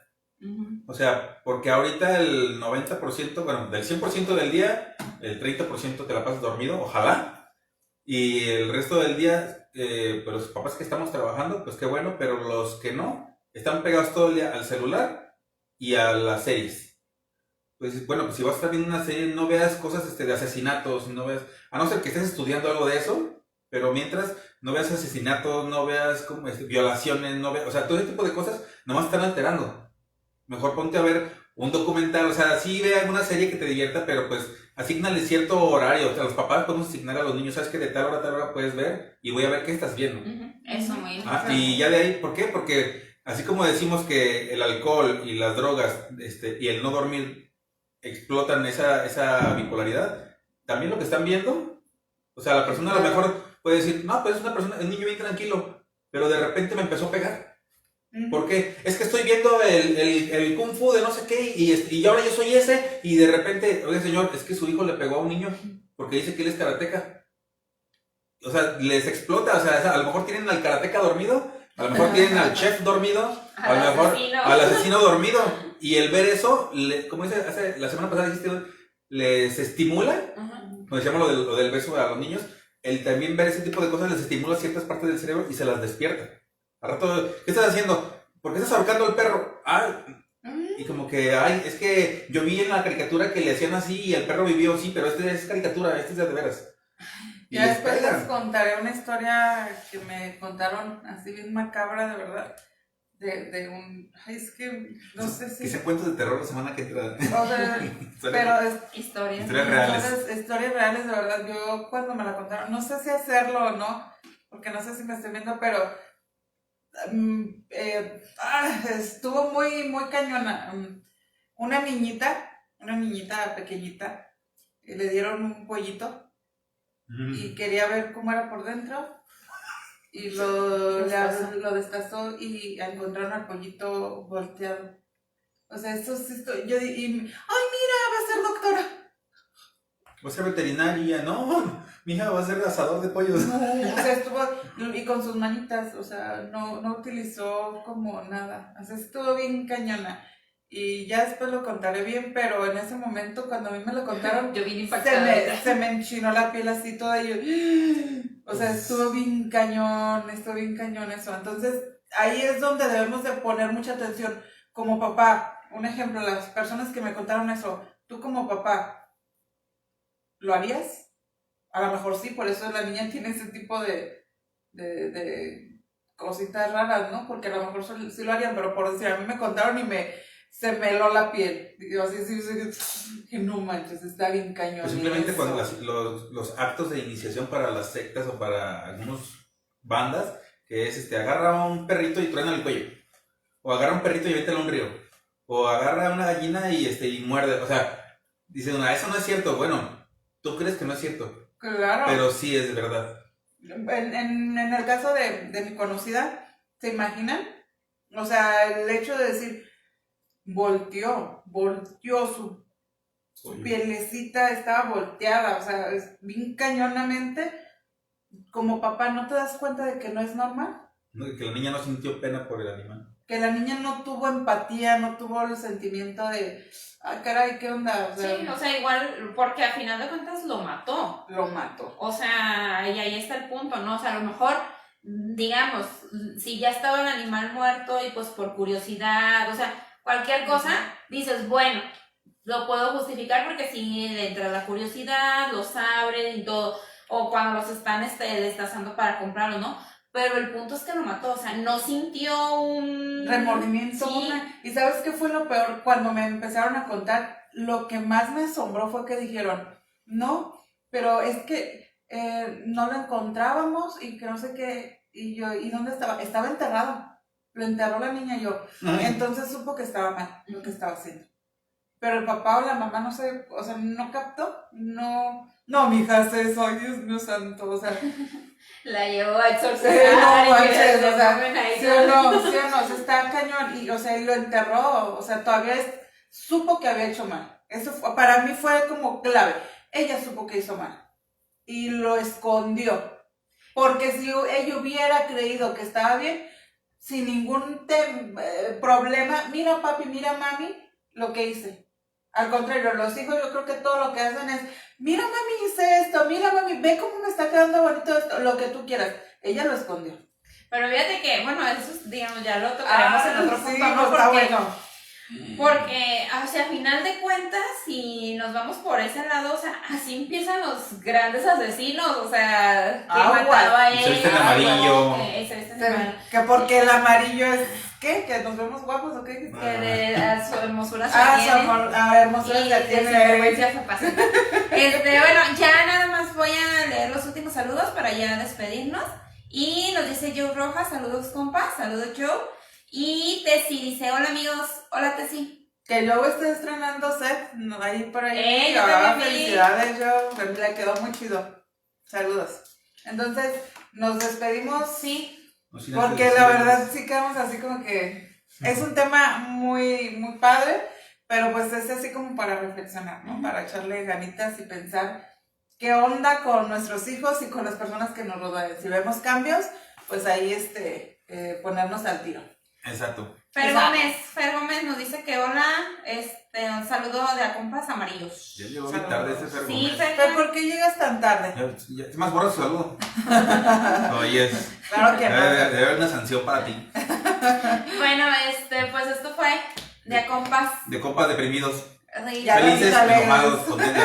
O sea, porque ahorita el 90%, bueno, del 100% del día, el 30% te la pasas dormido, ojalá. Y el resto del día, pues los papás que estamos trabajando, pues qué bueno, pero los que no, están pegados todo el día al celular y a las series. Pues bueno, pues si vas a estar viendo una serie, no veas cosas de asesinatos, no veas, a no ser que estés estudiando algo de eso, pero mientras, no veas asesinatos, no veas como, violaciones, no veas, o sea, todo ese tipo de cosas nomás están alterando. Mejor ponte a ver un documental, o sea, sí ve alguna serie que te divierta, pero pues asígnale cierto horario. O sea, los papás podemos asignar a los niños, sabes que de tal hora a tal hora puedes ver y voy a ver qué estás viendo. Eso muy importante. Y ya de ahí, ¿por qué? Porque así como decimos que el alcohol y las drogas y el no dormir explotan esa bipolaridad, también lo que están viendo, o sea, la persona a lo mejor puede decir, no, pues es una persona, el niño bien tranquilo, pero de repente me empezó a pegar. ¿Por qué? Es que estoy viendo el kung fu de no sé qué y ahora yo soy ese y de repente, oye señor, es que su hijo le pegó a un niño porque dice que él es karateca. O sea, les explota, o sea, a lo mejor tienen al karateca dormido, a lo mejor tienen al chef dormido, a lo mejor al asesino dormido. Y el ver eso, como dice, la semana pasada dijiste, les estimula, como decíamos lo del beso a los niños, el también ver ese tipo de cosas les estimula ciertas partes del cerebro y se las despierta. Al rato, ¿qué estás haciendo? ¿Por qué estás ahorcando al perro? Y como que, es que yo vi en la caricatura que le hacían así y el perro vivió, sí, pero este es caricatura, este es de veras. Ya después les contaré una historia que me contaron así bien macabra, de verdad. De un... es que no sé si... Que se cuentos de terror la semana que entra. O sea, pero historias reales. Entonces, historias reales, de verdad. Yo cuando me la contaron, no sé si hacerlo o no, porque no sé si me estoy viendo, pero estuvo muy, muy cañona. Una niñita pequeñita, le dieron un pollito y quería ver cómo era por dentro. Y lo destazó y encontraron al pollito volteado. O sea, yo dije, ¡ay, mira! Va a ser doctora. Va a ser veterinaria, no, mi hija va a ser asador de pollos. No, o sea, estuvo, y con sus manitas, o sea, no utilizó como nada. O sea, estuvo bien cañona. Y ya después lo contaré bien, pero en ese momento, cuando a mí me lo contaron, yo vine impactada. se me enchinó la piel así toda y yo... O sea, estuvo bien cañón eso. Entonces, ahí es donde debemos de poner mucha atención. Como papá, un ejemplo, las personas que me contaron eso, tú como papá, ¿lo harías? A lo mejor sí, por eso la niña tiene ese tipo de cositas raras, ¿no? Porque a lo mejor sí lo harían, pero por decir, a mí me contaron y se me heló la piel. Digo, así, que no manches, está bien cañón. Pues simplemente cuando los actos de iniciación para las sectas o para algunas bandas, que es agarra un perrito y truena el cuello, o agarra un perrito y vételo a un río, o agarra una gallina y muerde, o sea, dice una, eso no es cierto. Bueno, tú crees que no es cierto, claro, pero sí es verdad. En el caso de mi conocida, ¿se imaginan? O sea, el hecho de decir, volteó su pielecita estaba volteada, o sea, bien cañonamente. Como papá, ¿no te das cuenta de que no es normal? No, que la niña no sintió pena por el animal. Que la niña no tuvo empatía, no tuvo el sentimiento de, caray, ¿qué onda? O sea, sí, o sea, igual, porque a final de cuentas lo mató. O sea, y ahí está el punto, ¿no? O sea, a lo mejor, digamos, si ya estaba el animal muerto y pues por curiosidad, o sea, cualquier cosa, dices, bueno, lo puedo justificar porque sí le entra la curiosidad, los abren y todo, o cuando los están destazando para comprarlo, ¿no? Pero el punto es que lo mató, o sea, no sintió un... remordimiento. Sí. ¿Y sabes qué fue lo peor? Cuando me empezaron a contar, lo que más me asombró fue que dijeron, no, pero es que no lo encontrábamos y que no sé qué, y yo, ¿y dónde estaba? Estaba enterrado, lo enterró la niña y yo. Entonces supo que estaba mal lo que estaba haciendo. Pero el papá o la mamá no sé, o sea, no captó, no, mija, hace eso, ay, Dios mío santo, o sea... La llevó a exorcizar. No manches, o sea, ahí, sí o no, o sea, está cañón, y, o sea, y lo enterró, o sea, todavía supo que había hecho mal. Eso para mí fue como clave. Ella supo que hizo mal y lo escondió, porque si ella hubiera creído que estaba bien, sin ningún problema, mira papi, mira mami, lo que hice. Al contrario, los hijos yo creo que todo lo que hacen es, mira mami, hice esto, mira mami, ve cómo me está quedando bonito esto, lo que tú quieras. Ella lo escondió. Pero fíjate que, bueno, eso digamos ya lo tocaremos en otro punto, ¿no? Está Porque bueno. Porque, o sea, a final de cuentas, si nos vamos por ese lado, o sea, así empiezan los grandes asesinos, o sea, que Aguas. mataba a Y él. se visten de amarillo. Que se visten de amarillo. Que porque el amarillo es, ¿qué? ¿Que nos vemos guapos o qué? Que de a su hermosura se Ah, su tiene. amor, hermosura Y ya de tiene. sinvergüenza se pasa. Bueno, ya nada más voy a leer los últimos saludos para ya despedirnos. Y nos dice Joe Rojas, saludos compas, saludos Joe. Y Tessy dice, hola amigos, hola Tessy. Que luego esté estrenando set, ahí por ahí. Yo también vi. Felicidades, yo, le quedó muy chido. Saludos. Entonces, nos despedimos, Sí, porque la verdad sí quedamos así como que es un tema muy, muy padre, pero pues es así como para reflexionar, ¿no? Para echarle ganitas y pensar qué onda con nuestros hijos y con las personas que nos rodean. Si vemos cambios, pues ahí ponernos al tiro. Exacto. Fer Gómez nos dice que hola, un saludo de a compas amarillos. Ya llegó muy tarde ese Fer Sí, Gómez. Fer Pero ¿por qué llegas tan tarde? Es más, borra su saludo. Oye, Claro que no. debe haber una sanción para ti. Bueno, pues esto fue de a compas. De compas deprimidos. Sí, Ya Felices, lo alegres. enojados, contentos.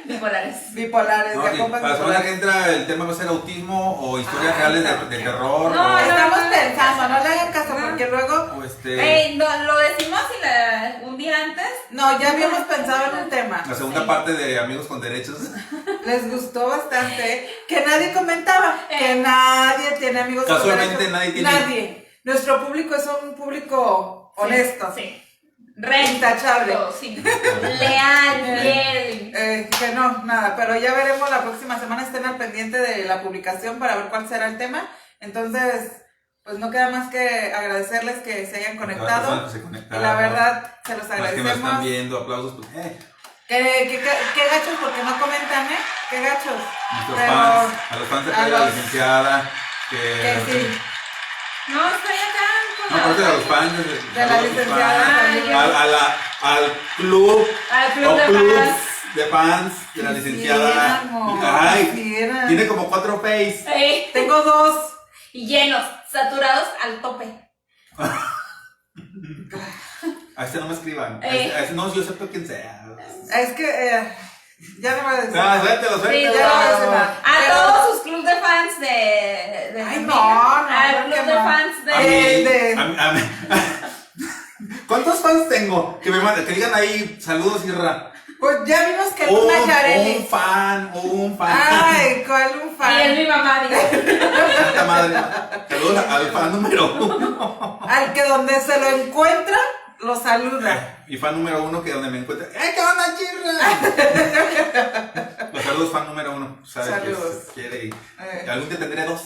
bipolares. Bipolares, No, de que compas para la semana que bipolares. entra el tema va a ser autismo o historias Ay, reales no. de terror. No, o, Estamos no, pensando, no le hagan caso no. porque luego. o Lo decimos un día antes. No, ya habíamos pensado en un tema. la segunda Sí. parte de Amigos con Derechos. Les gustó bastante. Que nadie comentaba. Que Eh. nadie tiene amigos con Casualmente derechos. nadie tiene. Nadie. Nuestro público es un público honesto. Sí. Intachable. Sí. Leal, fiel. Que no, nada, pero ya veremos la próxima semana, estén al pendiente de la publicación para ver cuál será el tema. Entonces, pues no queda más que agradecerles que se hayan Las conectado. personas que se Y conectaron, la verdad, se los las que nos están agradecemos. viendo, aplausos. Pues, Qué gachos, porque no comentan, ¿eh? Qué gachos. nuestros Pero- fans, a los fans de a la los- licenciada. Que sí, No, estoy acá con No, aparte de los fans de de la los licenciada. fans, también. al club al o club de clubs fans. de fans de la licenciada. Quisiéramos, Ay, quisiera. tiene como 4 face. Sí. Tengo 2. Y llenos, saturados al tope. A este no me escriban. Eh. A este no, yo acepto quien sea. Es que ya no voy a decir. Ah, suéltelo, Sí, suéltelo. ya no voy a decir nada. A Pero- todos sus clubs de fans de Ay, Amiga. no, Al creo club que de no. fans de. A mí, de- a mí. ¿Cuántos fans tengo? Que me manden, que digan ahí saludos, Irra. Pues ya vimos que Luna Un Yareli. fan. Ay, ¿cuál un Y es fan? mi mamá, dice. Santa madre. Saludos al fan número 1. Al que donde se lo encuentra, lo saluda. Y fan número 1 que donde me encuentre. ¿Qué onda, Chirra? Los saludos fan número 1. ¿Sabes? Saludos. Que quiere y Eh, algún día tendré 2.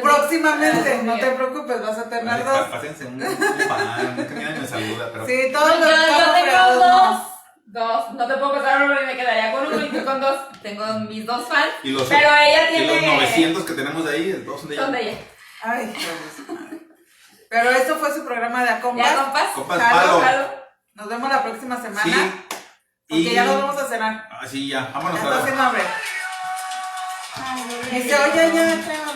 Próximamente, Ah, no te bien. preocupes, vas a tener 2. Pásense un fan. Que nadie me saluda, pero. Sí, Yo, todos los yo estamos tengo fregados, dos. Dos. No te puedo pasar uno y me quedaría con uno y tú con dos. Tengo mis dos fans. Y los, Pero ella y los tiene. 900 que tenemos de ahí, todos son de Son ella. de ella. Ay, Dios. Pero esto fue su programa de ¿Ya, Acompas. compas? Compas, Jalo, palo. Jalo. Nos vemos la próxima semana. Sí. Porque ya nos vamos a cenar. Así ya, Ya vámonos está ahora. haciendo hambre. Dice, oye, ya, creo.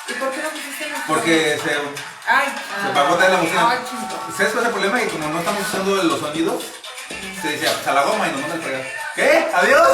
¿Y por qué no pusiste nuestro- Porque Ay, se pagó de la música. Ay, chingo. ¿Sabes cuál es el problema? Que como no estamos usando los sonidos, se decía, pues a la goma y nos manda el fregar. ¿Qué? ¿Adiós?